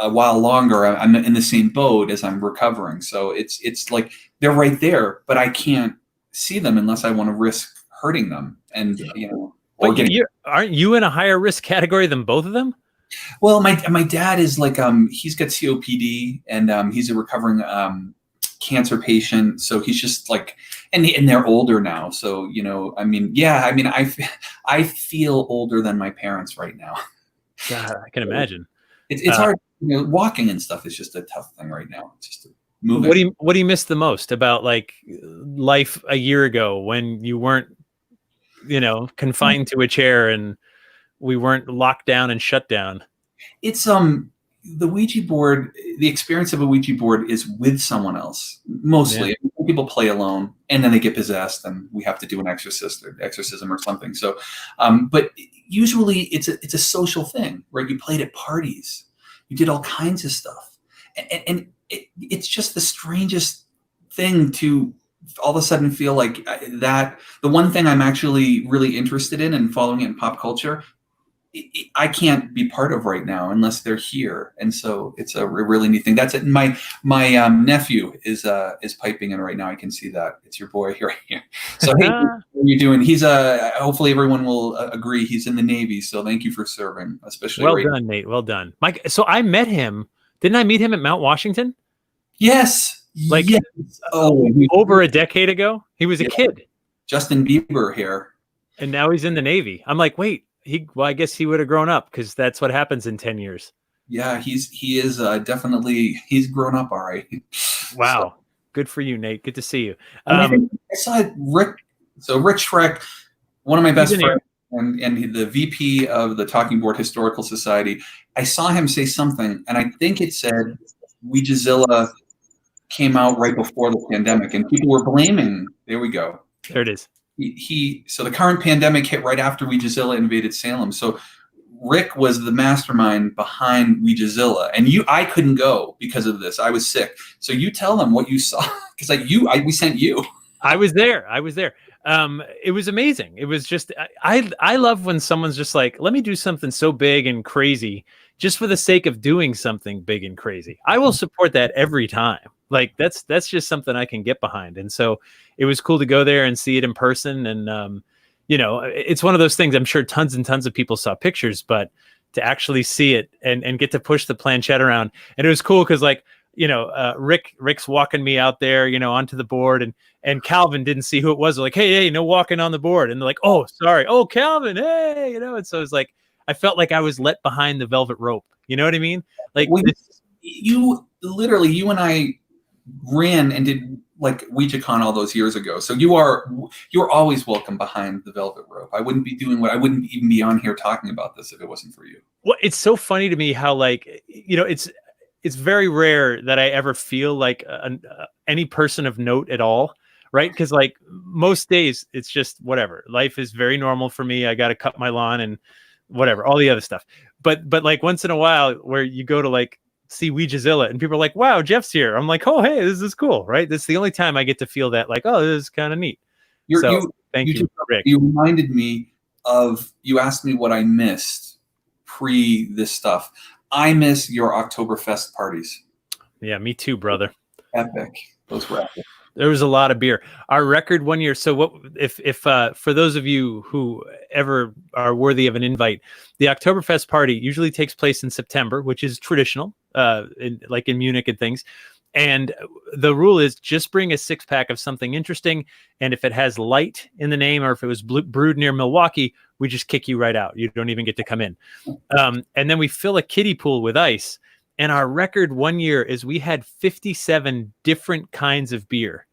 a while longer, I'm in the same boat as I'm recovering. So it's like they're right there, but I can't see them unless I want to risk hurting them. And but aren't you in a higher risk category than both of them? Well, my dad is like he's got COPD, and he's a recovering cancer patient. So he's just like, and they're older now. So I feel older than my parents right now. God, I can imagine. It's hard. Walking and stuff is just a tough thing right now. It's just moving. What do you miss the most about like life a year ago when you weren't, confined to a chair and we weren't locked down and shut down? It's the Ouija board. The experience of a Ouija board is with someone else mostly. Yeah. People play alone, and then they get possessed, and we have to do an exorcism or something. So, but usually it's a social thing, right? You played at parties, you did all kinds of stuff, and it's just the strangest thing to all of a sudden feel like that. The one thing I'm actually really interested in and following it in pop culture, I can't be part of right now unless they're here, and so it's a really neat thing. That's it. My nephew is piping in right now. I can see that. It's your boy right here. So hey, what are you doing? He's hopefully everyone will agree. He's in the Navy, so thank you for serving, especially. Well done, Nate. Well done, Mike. So I met him. Didn't I meet him at Mount Washington? Yes. Like over a decade ago. He was a kid. Justin Bieber here, and now he's in the Navy. I'm like, wait. I guess he would have grown up because that's what happens in 10 years. Yeah, he is definitely, he's grown up all right. Wow. So, good for you, Nate. Good to see you. I saw Rick. So Rick Schreck, one of my best friends, and the VP of the Talking Board Historical Society. I saw him say something, and I think it said Ouijazilla came out right before the pandemic, and people were blaming. There we go. There it is. So the current pandemic hit right after Ouijazilla invaded Salem. So Rick was the mastermind behind Ouijazilla, and I couldn't go because of this. I was sick. So you tell them what you saw, because we sent you. I was there. It was amazing. It was just I love when someone's just like, let me do something so big and crazy just for the sake of doing something big and crazy. I will support that every time. Like that's just something I can get behind. And so it was cool to go there and see it in person. And, it's one of those things. I'm sure tons and tons of people saw pictures, but to actually see it and get to push the planchette around. And it was cool because Rick's walking me out there, onto the board, and Calvin didn't see who it was. They're like, hey, no walking on the board. And they're like, oh, sorry. Oh, Calvin, hey, and so it's like, I felt like I was let behind the velvet rope. You know what I mean? Like you and I ran and did like WouijaCon all those years ago. So you're always welcome behind the velvet rope. I wouldn't even be on here talking about this if it wasn't for you. Well, it's so funny to me how it's very rare that I ever feel like any person of note at all. Right. Because like most days it's just whatever. Life is very normal for me. I got to cut my lawn and whatever, all the other stuff. But like once in a while where you go to like see Ouijazilla and people are like, wow, Jeff's here. I'm like, oh, hey, this is cool. Right. This is the only time I get to feel that like, oh, this is kind of neat. Thank you, Rick. You reminded me of, you asked me what I missed pre this stuff. I miss your Oktoberfest parties. Yeah, me too, brother. Epic. Those were epic. There was a lot of beer. Our record one year. So what if for those of you who ever are worthy of an invite, the Oktoberfest party usually takes place in September, which is traditional, like in Munich and things. And the rule is just bring a 6-pack of something interesting. And if it has light in the name, or if it was brewed near Milwaukee, we just kick you right out. You don't even get to come in. And then we fill a kiddie pool with ice. And our record one year is we had 57 different kinds of beer.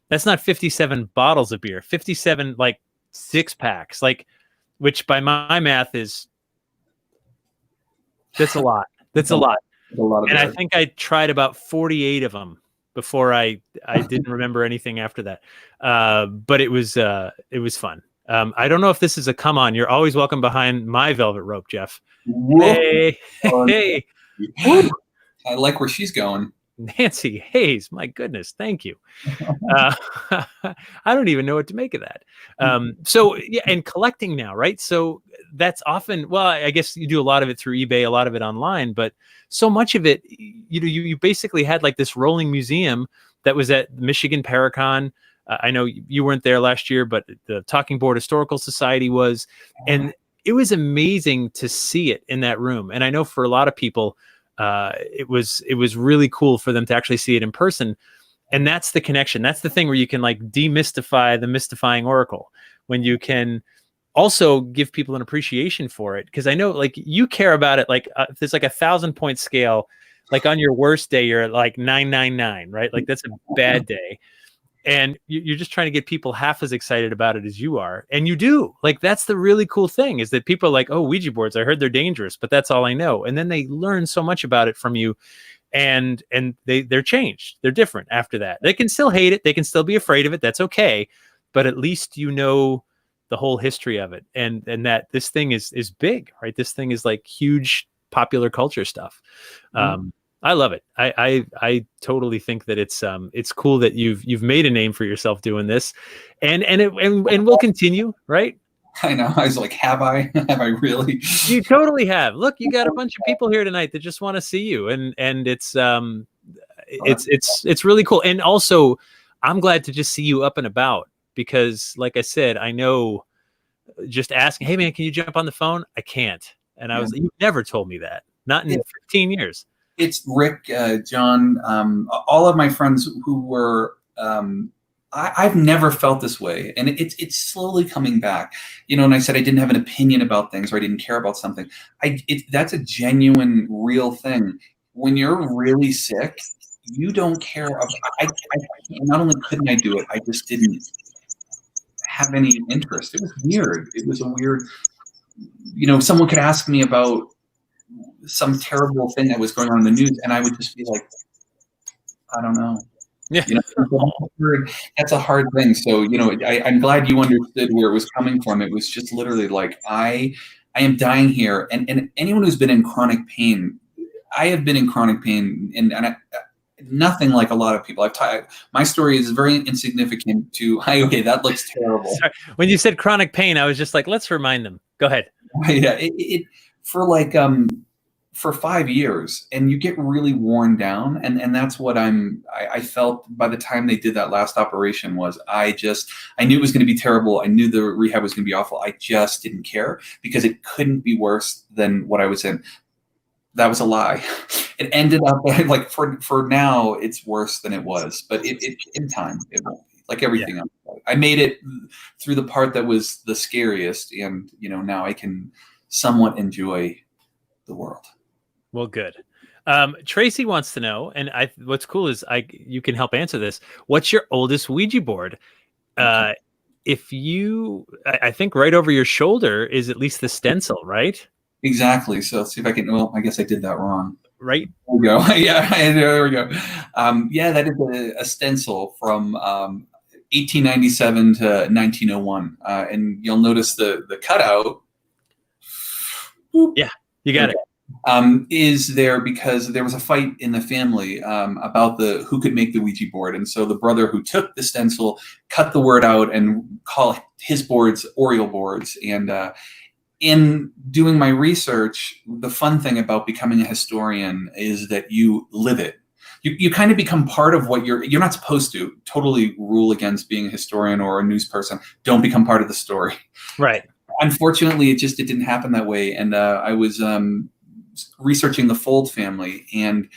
That's not 57 bottles of beer, 57 like 6-packs, like, which by my math that's a lot. That's a lot. A lot of and beer. I think I tried about 48 of them before I didn't remember anything after that. But it was fun. I don't know if this is a come on. You're always welcome behind my velvet rope, Jeff. Whoa. Hey. I like where she's going. Nancy Hayes, my goodness, thank you. Uh, I don't even know what to make of that. So yeah, and collecting now, right? So that's often, well, I guess you do a lot of it through eBay, a lot of it online, but so much of it, you basically had like this rolling museum that was at Michigan Paracon. I know you weren't there last year, but the Talking Board Historical Society was, and it was amazing to see it in that room. And I know for a lot of people, it was really cool for them to actually see it in person. And that's the connection. That's the thing where you can like demystify the mystifying oracle, when you can also give people an appreciation for it. Because I know like you care about it. Like if there's like 1,000-point scale, like on your worst day, you're at like 999, right? Like that's a bad day. And you're just trying to get people half as excited about it as you are. And you do. Like, that's the really cool thing, is that people are like, oh, Ouija boards, I heard they're dangerous, but that's all I know. And then they learn so much about it from you. And they're changed. They're different after that. They can still hate it. They can still be afraid of it. That's okay. But at least you know the whole history of it. And that this thing is big, right? This thing is like huge popular culture stuff. I love it. I totally think that it's cool that you've made a name for yourself doing this, and we'll continue, right? I know. I was like, have I really? You totally have. Look, you got a bunch of people here tonight that just want to see you, and it's really cool. And also, I'm glad to just see you up and about, because, like I said, I know just asking, hey man, can you jump on the phone? I can't. And I was, you never told me that. Not in 15 years. It's Rick, John, all of my friends who were, I've never felt this way. And it's slowly coming back. And I said I didn't have an opinion about things, or I didn't care about something. That's a genuine, real thing. When you're really sick, you don't care. Not only couldn't I do it, I just didn't have any interest. It was weird. It was a weird, someone could ask me about some terrible thing that was going on in the news, and I would just be like, I don't know. Yeah. That's a hard thing. So, I'm glad you understood where it was coming from. It was just literally like, I am dying here. And anyone who's been in chronic pain, I have been in chronic pain, and nothing like a lot of people. My story is very insignificant to, okay, that looks terrible. Sorry. When you said chronic pain, I was just like, let's remind them. Go ahead. Yeah. For 5 years, and you get really worn down. And that's what I felt by the time they did that last operation. Was I knew it was going to be terrible. I knew the rehab was going to be awful. I just didn't care, because it couldn't be worse than what I was in. That was a lie. It ended up like, for now, it's worse than it was, but it in time, it won't be. Like everything else. I made it through the part that was the scariest, and now I can somewhat enjoy the world. Well, good. Tracy wants to know, and what's cool is you can help answer this. What's your oldest Ouija board? If I think right over your shoulder is at least the stencil, right? Exactly. So let's see if I can. Well, I guess I did that wrong. Right. There we go. Yeah, there we go. That is a stencil from 1897 to 1901, and you'll notice the cutout. Yeah, you got it. Is there because there was a fight in the family about who could make the Ouija board, and so the brother who took the stencil cut the word out and call his boards Oriole boards. And in doing my research, the fun thing about becoming a historian is that you live it. You kind of become part of what you're not supposed to totally rule against being a historian or a news person. Don't become part of the story. Right. Unfortunately, it didn't happen that way. And I was researching the Fold family, and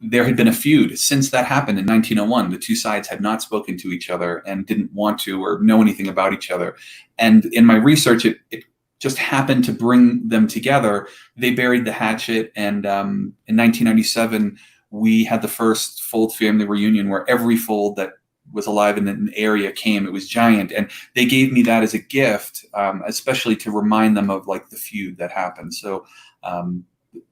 there had been a feud since that happened in 1901. The two sides had not spoken to each other and didn't want to or know anything about each other. And in my research, it just happened to bring them together. They buried the hatchet, and in 1997, we had the first Fold family reunion where every Fold that was alive in the area came. It was giant, and they gave me that as a gift, especially to remind them of like the feud that happened. So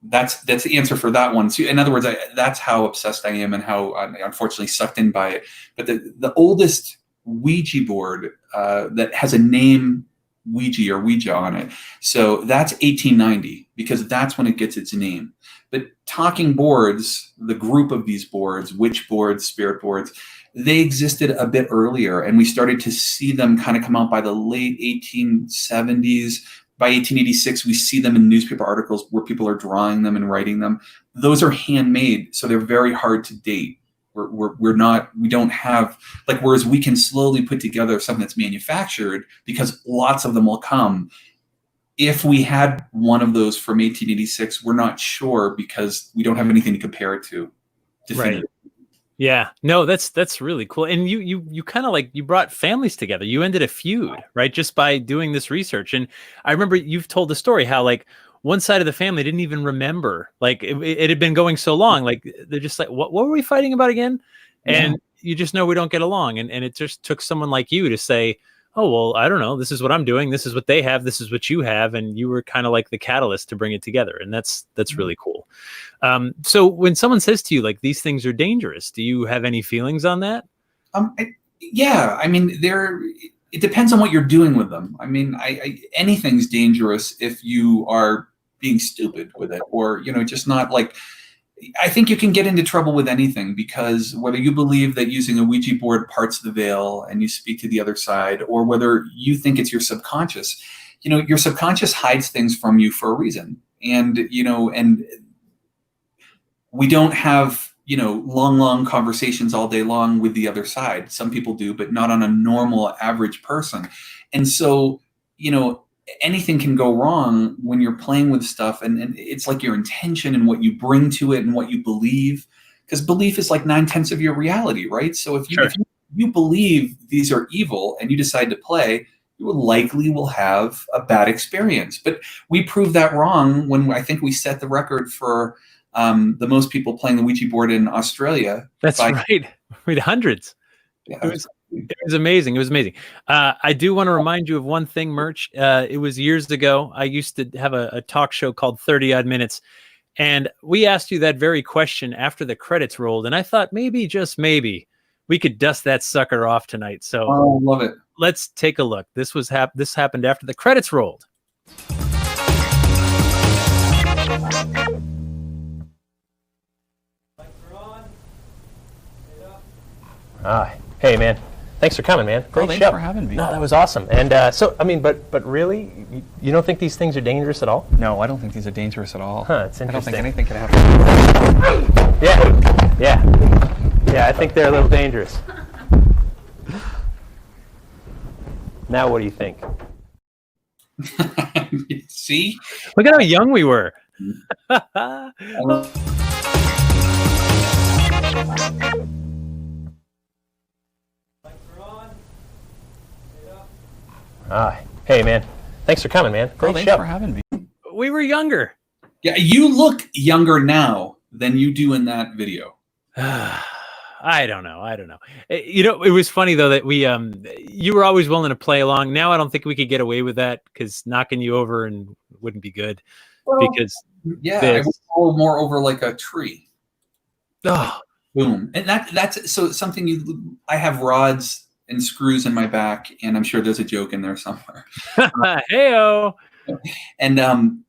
that's the answer for that one. So in other words, that's how obsessed I am, and how I'm unfortunately sucked in by it. But the oldest Ouija board that has a name Ouija on it. So that's 1890 because that's when it gets its name. But talking boards, the group of these boards, witch boards, spirit boards, they existed a bit earlier, and we started to see them kind of come out by the late 1870s. By 1886, we see them in newspaper articles where people are drawing them and writing them. Those are handmade, so they're very hard to date. We don't have, like, whereas we can slowly put together something that's manufactured because lots of them will come. If we had one of those from 1886, we're not sure because we don't have anything to compare it to. Right. Yeah, no, that's really cool. And you kind of like, you brought families together. You ended a feud, right? Just by doing this research. And I remember you've told the story how like one side of the family didn't even remember, like it had been going so long. Like they're just like, what were we fighting about again? And you just know we don't get along. And it just took someone like you to say, oh, well, I don't know. This is what I'm doing. This is what they have. This is what you have. And you were kind of like the catalyst to bring it together. And that's really cool. So when someone says to you, like, these things are dangerous, do you have any feelings on that? Yeah. I mean, it depends on what you're doing with them. I mean, anything's dangerous if you are being stupid with it, or, just not like, I think you can get into trouble with anything, because whether you believe that using a Ouija board parts the veil and you speak to the other side, or whether you think it's your subconscious, your subconscious hides things from you for a reason. And, and we don't have, long conversations all day long with the other side. Some people do, but not on a normal average person. And so, anything can go wrong when you're playing with stuff, and it's like your intention and what you bring to it and what you believe, because belief is like 9/10 of your reality, right? So if you believe these are evil and you decide to play, you likely will have a bad experience. But we proved that wrong when I think we set the record for the most people playing the Ouija board in Australia. That's right. We had hundreds. Yeah, it was amazing. It was amazing. I do want to remind you of one thing, Murch. It was years ago. I used to have a talk show called 30 Odd Minutes. And we asked you that very question after the credits rolled. And I thought maybe, just maybe, we could dust that sucker off tonight. So I love it. Let's take a look. This happened after the credits rolled. Hey, man. Thanks for coming, man. Great thanks show. for having me. No, that was awesome. And so, I mean, but really, you don't think these things are dangerous at all? No, I don't think these are dangerous at all. Huh, it's interesting. I don't think anything could happen. Yeah, I think they're a little dangerous. Now, what do you think? See? Look at how young we were. Hey, man. Thanks for coming, man. Great thanks show. for having me. We were younger. Yeah, you look younger now than you do in that video. I don't know. It was funny though that you were always willing to play along. Now I don't think we could get away with that, because knocking you over and wouldn't be good. Because I would roll more over like a tree. Oh, boom! And that's so something I have rods and screws in my back, and I'm sure there's a joke in there somewhere. Heyo. And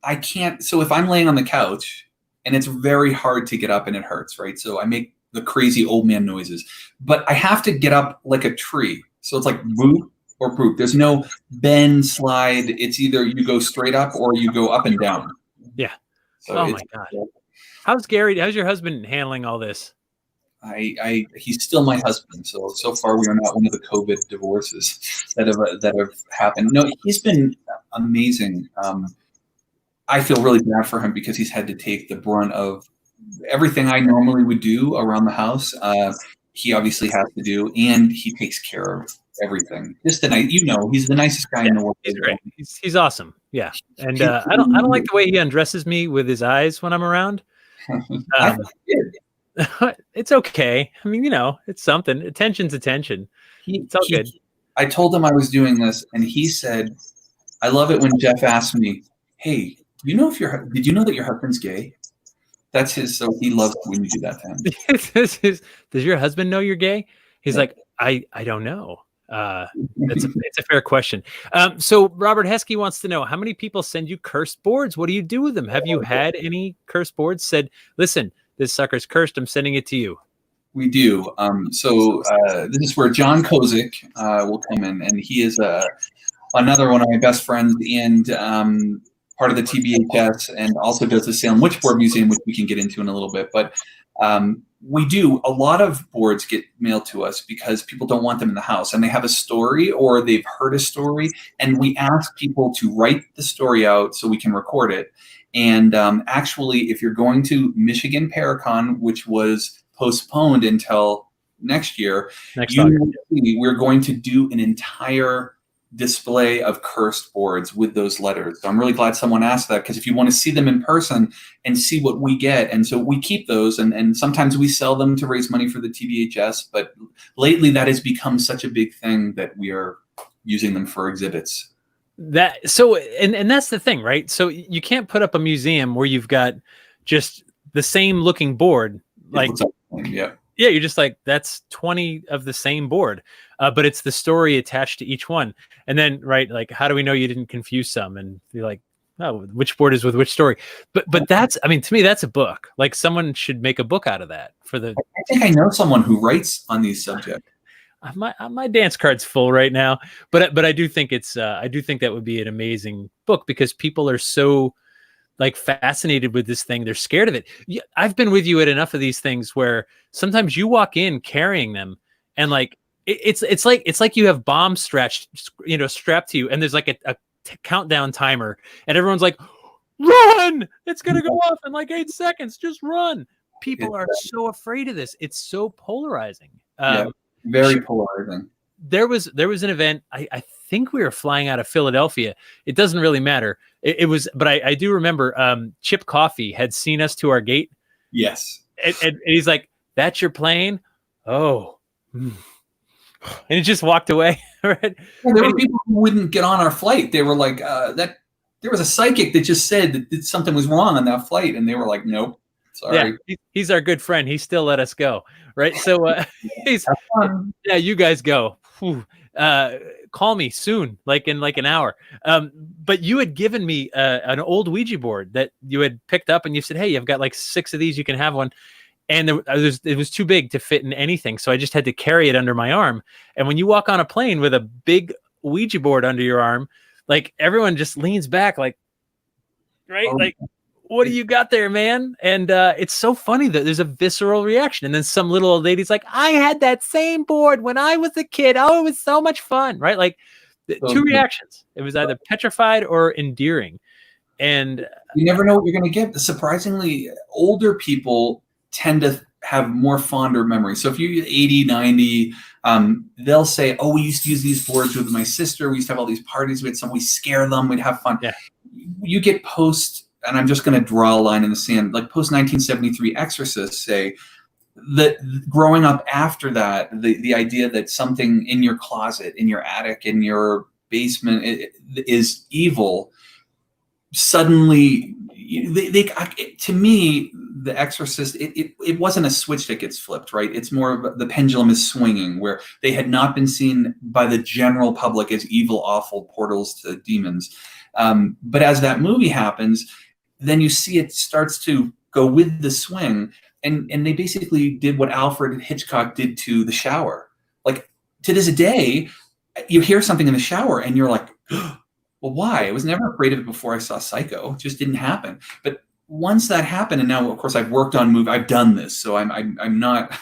I can't. So if I'm laying on the couch, and it's very hard to get up and it hurts, right? So I make the crazy old man noises, but I have to get up like a tree. So it's like boop or boop. There's no bend, slide. It's either you go straight up or you go up and down. Yeah. So oh my God. How's your husband handling all this? He's still my husband. So far we are not one of the COVID divorces that have happened. No, he's been amazing. I feel really bad for him because he's had to take the brunt of everything I normally would do around the house. He obviously has to do, and he takes care of everything. Just the night, he's the nicest guy in the world. He's great. He's awesome. Yeah, and I don't like the way he undresses me with his eyes when I'm around. It's okay. I mean, it's something. Attention's attention. It's all good. I told him I was doing this, and he said, "I love it when Jeff asks me, hey, did you know that your husband's gay?" That's his. So he loves when you do that to him. Does your husband know you're gay? He's like, I don't know. It's a fair question. So Robert Heskey wants to know, how many people send you cursed boards? What do you do with them? Have you had any cursed boards said, listen, this sucker's cursed, I'm sending it to you? We do. This is where John Kozik will come in, and he is another one of my best friends and part of the TBHS, and also does the Salem Witchboard Museum, which we can get into in a little bit. But we do. A lot of boards get mailed to us because people don't want them in the house, and they have a story or they've heard a story, and we ask people to write the story out so we can record it. And actually, if you're going to Michigan Paracon, which was postponed until next year, we're going to do an entire display of cursed boards with those letters. So I'm really glad someone asked that, because if you want to see them in person and see what we get, and so we keep those, and sometimes we sell them to raise money for the TBHS, but lately that has become such a big thing that we are using them for exhibits. And that's the thing, right? So you can't put up a museum where you've got just the same looking board, like yeah, you're just like, that's 20 of the same board, but it's the story attached to each one. And then, right, like, how do we know you didn't confuse some? And you're like, oh, which board is with which story? But that's, I mean, to me, that's a book. Like, someone should make a book out of that for the. I think I know someone who writes on these subjects. My dance card's full right now, but I do think I do think that would be an amazing book, because people are so like fascinated with this thing. They're scared of it. I've been with you at enough of these things where sometimes you walk in carrying them, and like it's like you have bombs strapped to you, and there's like a countdown timer, and everyone's like, run, it's gonna go off in like 8 seconds, just run. People are so afraid of this. It's so polarizing. Very polarizing. There was an event. I think we were flying out of Philadelphia. It doesn't really matter. It was, but I do remember Chip Coffey had seen us to our gate. Yes. And he's like, "That's your plane?" Oh. And he just walked away. Right? Well, there were people who wouldn't get on our flight. They were like, that there was a psychic that just said that something was wrong on that flight. And they were like, nope. Sorry. Yeah, he's our good friend. He still let us go, right? So yeah, you guys go. Call me soon, like in like an hour. But you had given me an old Ouija board that you had picked up, and you said, "Hey, I've got like 6 of these. You can have one." And it was too big to fit in anything, so I just had to carry it under my arm. And when you walk on a plane with a big Ouija board under your arm, like everyone just leans back, like, right, like. What do you got there, man? And it's so funny that there's a visceral reaction. And then some little old lady's like, I had that same board when I was a kid. Oh, it was so much fun, right? Like two reactions. It was either petrified or endearing. And you never know what you're going to get. Surprisingly, older people tend to have more fonder memories. So if you're 80, 90, they'll say, oh, we used to use these boards with my sister. We used to have all these parties. We scare them. We'd have fun. Yeah. You get and I'm just going to draw a line in the sand, like post 1973 exorcists say that growing up after that, the idea that something in your closet, in your attic, in your basement is evil, suddenly to me, the Exorcist, it wasn't a switch that gets flipped, right? It's more of the pendulum is swinging, where they had not been seen by the general public as evil, awful portals to demons. But as that movie happens, then you see it starts to go with the swing, and they basically did what Alfred Hitchcock did to The Shower. Like, to this day, you hear something in the shower and you're like, well, why? I was never afraid of it before I saw Psycho. It just didn't happen. But once that happened, and now of course I've worked on movies, I've done this, so I'm not.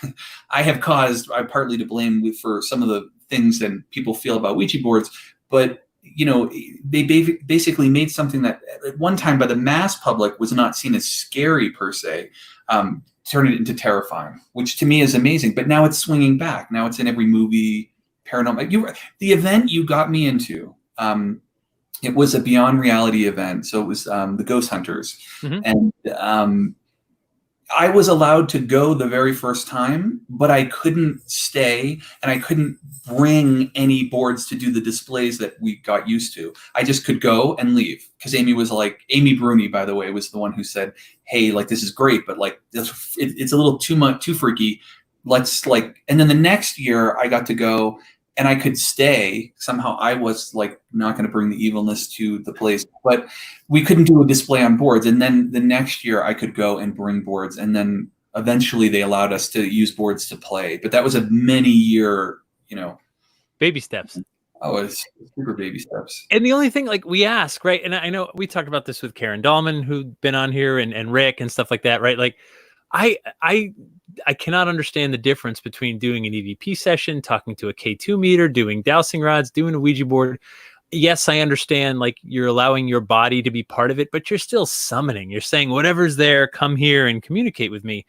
I'm partly to blame for some of the things that people feel about Ouija boards, but they basically made something that at one time by the mass public was not seen as scary per se, turn it into terrifying, which to me is amazing. But now it's swinging back. Now it's in every movie, paranormal. The event you got me into, it was a Beyond Reality event. So it was the Ghost Hunters. Mm-hmm. And I was allowed to go the very first time, but I couldn't stay, and I couldn't bring any boards to do the displays that we got used to. I just could go and leave, because Amy Bruni, by the way, was the one who said, hey, like, this is great, but like it's a little too freaky. And then the next year I got to go, and I could stay. Somehow I was like not going to bring the evilness to the place, but we couldn't do a display on boards. And then the next year I could go and bring boards, and then eventually they allowed us to use boards to play. But that was a many year, baby steps. Oh, it's super baby steps. And the only thing, like, we ask, right? And I know we talked about this with Karen Dahlman, who'd been on here, and Rick and stuff like that, right? Like, I cannot understand the difference between doing an EVP session, talking to a K2 meter, doing dowsing rods, doing a Ouija board. Yes, I understand, like, you're allowing your body to be part of it, but you're still summoning. You're saying, whatever's there, come here and communicate with me.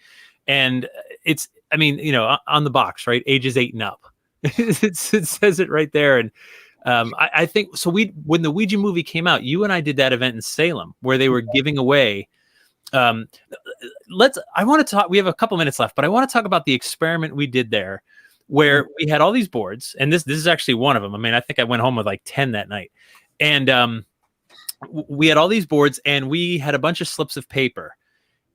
And it's, I mean, on the box, right? Ages 8 and up. It says it right there. And I think so. When the Ouija movie came out, you and I did that event in Salem where they were giving away. I want to talk. We have a couple minutes left, but I want to talk about the experiment we did there, where we had all these boards, and this is actually one of them. I mean, I think I went home with like 10 that night, and we had all these boards, and we had a bunch of slips of paper,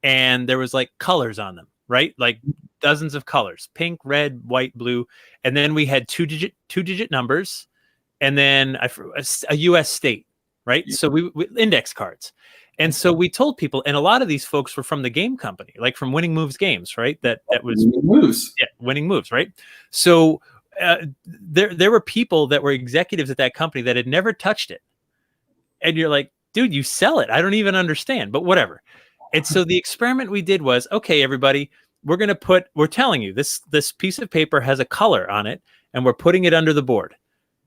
and there was like colors on them, right? Like dozens of colors: pink, red, white, blue, and then we had two digit numbers, and then a U.S. state, right? Yeah. So we index cards. And so we told people, and a lot of these folks were from the game company, like from Winning Moves Games, right? That was Winning Moves. Yeah, Winning Moves, right? So there were people that were executives at that company that had never touched it. And you're like, dude, you sell it. I don't even understand, but whatever. And so the experiment we did was, okay, everybody, we're telling you this piece of paper has a color on it, and we're putting it under the board.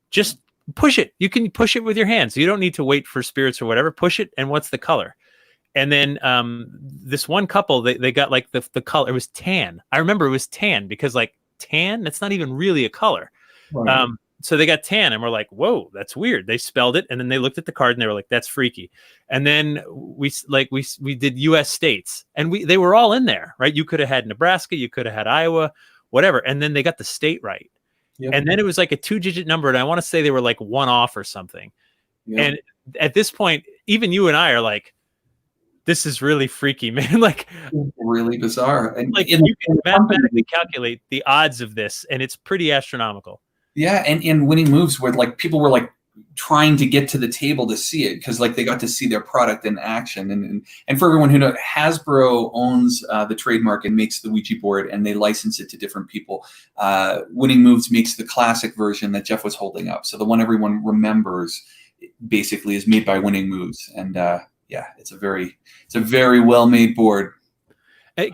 Just push it. You can push it with your hands. You don't need to wait for spirits or whatever. Push it. And what's the color? And then this one couple, they got like the color. It was tan. I remember it was tan because like tan, that's not even really a color. Right. So they got tan, and we're like, whoa, that's weird. They spelled it, and then they looked at the card, and they were like, that's freaky. And then we did U.S. states, and they were all in there, right? You could have had Nebraska, you could have had Iowa, whatever. And then they got the state right. Yep. And then it was like a 2-digit number, and I want to say they were like one off or something. Yep. And at this point, even you and I are like, this is really freaky, man. Like, really bizarre. And like, you can mathematically calculate the odds of this, and it's pretty astronomical. Yeah, and Winning Moves, where like people were like trying to get to the table to see it because like they got to see their product in action. And for everyone who knows, Hasbro owns the trademark and makes the Ouija board, and they license it to different people. Winning Moves makes the classic version that Jeff was holding up, so the one everyone remembers basically is made by Winning Moves. And yeah, it's a very well made board.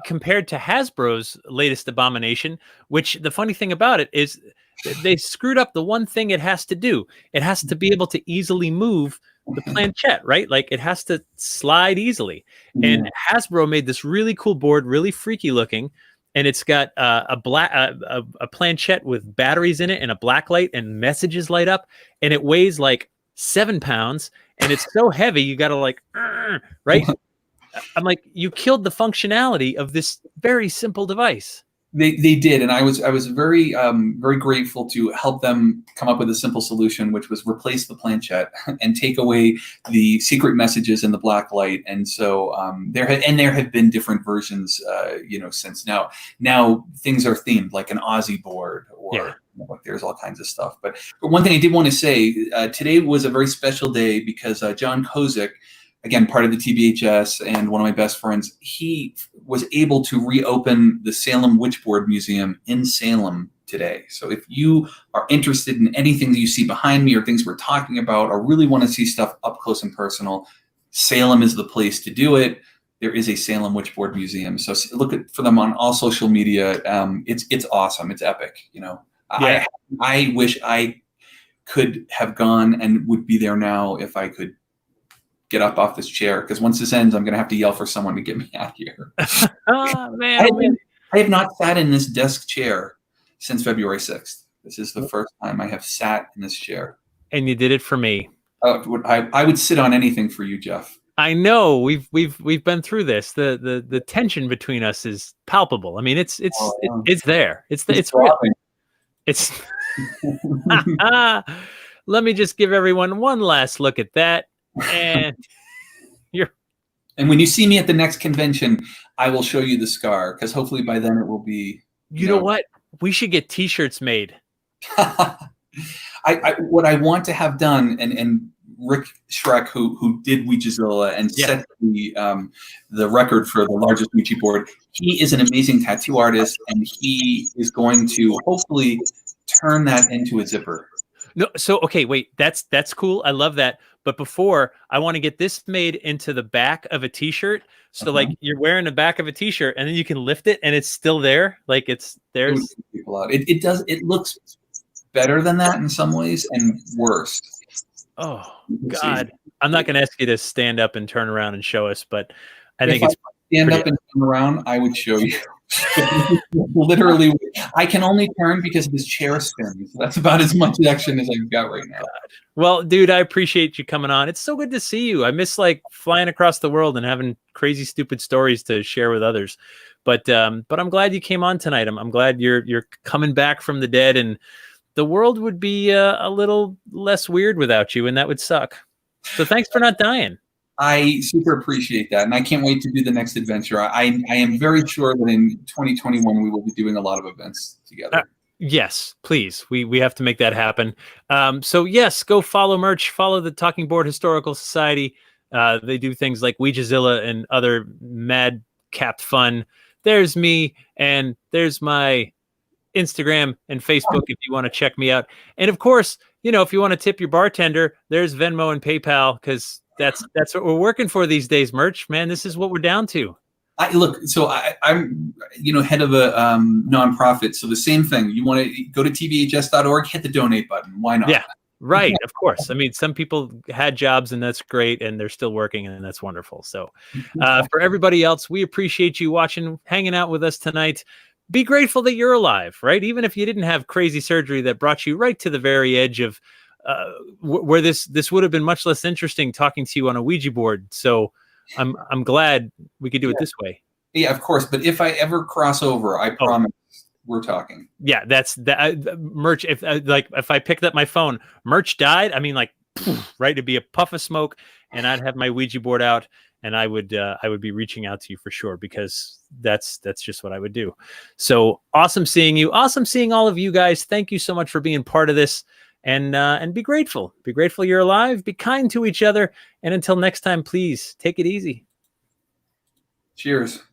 Compared to Hasbro's latest abomination, which the funny thing about it is they screwed up the one thing it has to do. It has to be able to easily move the planchette, right? Like it has to slide easily. Yeah. And Hasbro made this really cool board, really freaky looking, and it's got a planchette with batteries in it and a black light, and messages light up, and it weighs like 7 pounds, and it's so heavy you got to like, right? I'm like, you killed the functionality of this very simple device. They did, and I was very very grateful to help them come up with a simple solution, which was replace the planchette and take away the secret messages and the black light. And so there have been different versions, since now. Now things are themed, like an Aussie board, or like there's all kinds of stuff. But one thing I did want to say, today was a very special day because John Kozik, again, part of the TBHS and one of my best friends, he was able to reopen the Salem Witchboard Museum in Salem today. So if you are interested in anything that you see behind me or things we're talking about, or really want to see stuff up close and personal, Salem is the place to do it. There is a Salem Witchboard Museum. So look for them on all social media. It's awesome. It's epic. Yeah. I wish I could have gone and would be there now if I could get up off this chair, because once this ends, I'm going to have to yell for someone to get me out of here. Man. I have not sat in this desk chair since February 6th. This is the first time I have sat in this chair. And you did it for me. I would sit on anything for you, Jeff. I know we've been through this. The tension between us is palpable. I mean, it's there. It's real. It's. Let me just give everyone one last look at that. And when you see me at the next convention, I will show you the scar, because hopefully by then it will be. You know what? We should get T-shirts made. What I want to have done, and Rick Schreck, who did Ouijazilla and set the record for the largest Ouija board, he is an amazing tattoo artist, and he is going to hopefully turn that into a zipper. No, so okay, wait, that's cool. I love that. But before, I want to get this made into the back of a t-shirt. So like you're wearing the back of a t-shirt and then you can lift it and it's still there. Like there's people out. It looks better than that in some ways and worse. Oh God. I'm not gonna ask you to stand up and turn around and show us, but I think it's stand up and turn around, I would show you. Literally, I can only turn because this chair spins. That's about as much action as I've got right now. Well, dude, I appreciate you coming on. It's so good to see you. I miss like flying across the world and having crazy, stupid stories to share with others. But I'm glad you came on tonight. I'm glad you're coming back from the dead, and the world would be a little less weird without you, and that would suck. So thanks for not dying. I super appreciate that, and I can't wait to do the next adventure. I am very sure that in 2021 we will be doing a lot of events together. Yes, please. We have to make that happen. So yes, go follow Murch, follow the Talking Board Historical Society. They do things like Ouijazilla and other madcap fun. There's me, and there's my Instagram and Facebook if you want to check me out. And of course, if you want to tip your bartender, there's Venmo and PayPal, because that's what we're working for these days, Murch. Man, this is what we're down to. I'm head of a nonprofit, so the same thing. You want to go to tvhs.org, hit the donate button. Why not? Yeah, right. Of course. I mean, some people had jobs, and that's great, and they're still working, and that's wonderful. So for everybody else, we appreciate you watching, hanging out with us tonight. Be grateful that you're alive, right? Even if you didn't have crazy surgery that brought you right to the very edge of where this would have been much less interesting talking to you on a Ouija board. So I'm glad we could do it this way. Yeah, of course. But if I ever cross over, I promise we're talking. Yeah, that's that. Murch. If I picked up my phone, Murch died. I mean, like, right? It'd be a puff of smoke, and I'd have my Ouija board out, and I would be reaching out to you for sure, because that's just what I would do. So awesome seeing you. Awesome seeing all of you guys. Thank you so much for being part of this. And be grateful. Be grateful you're alive. Be kind to each other. And until next time, please take it easy. Cheers.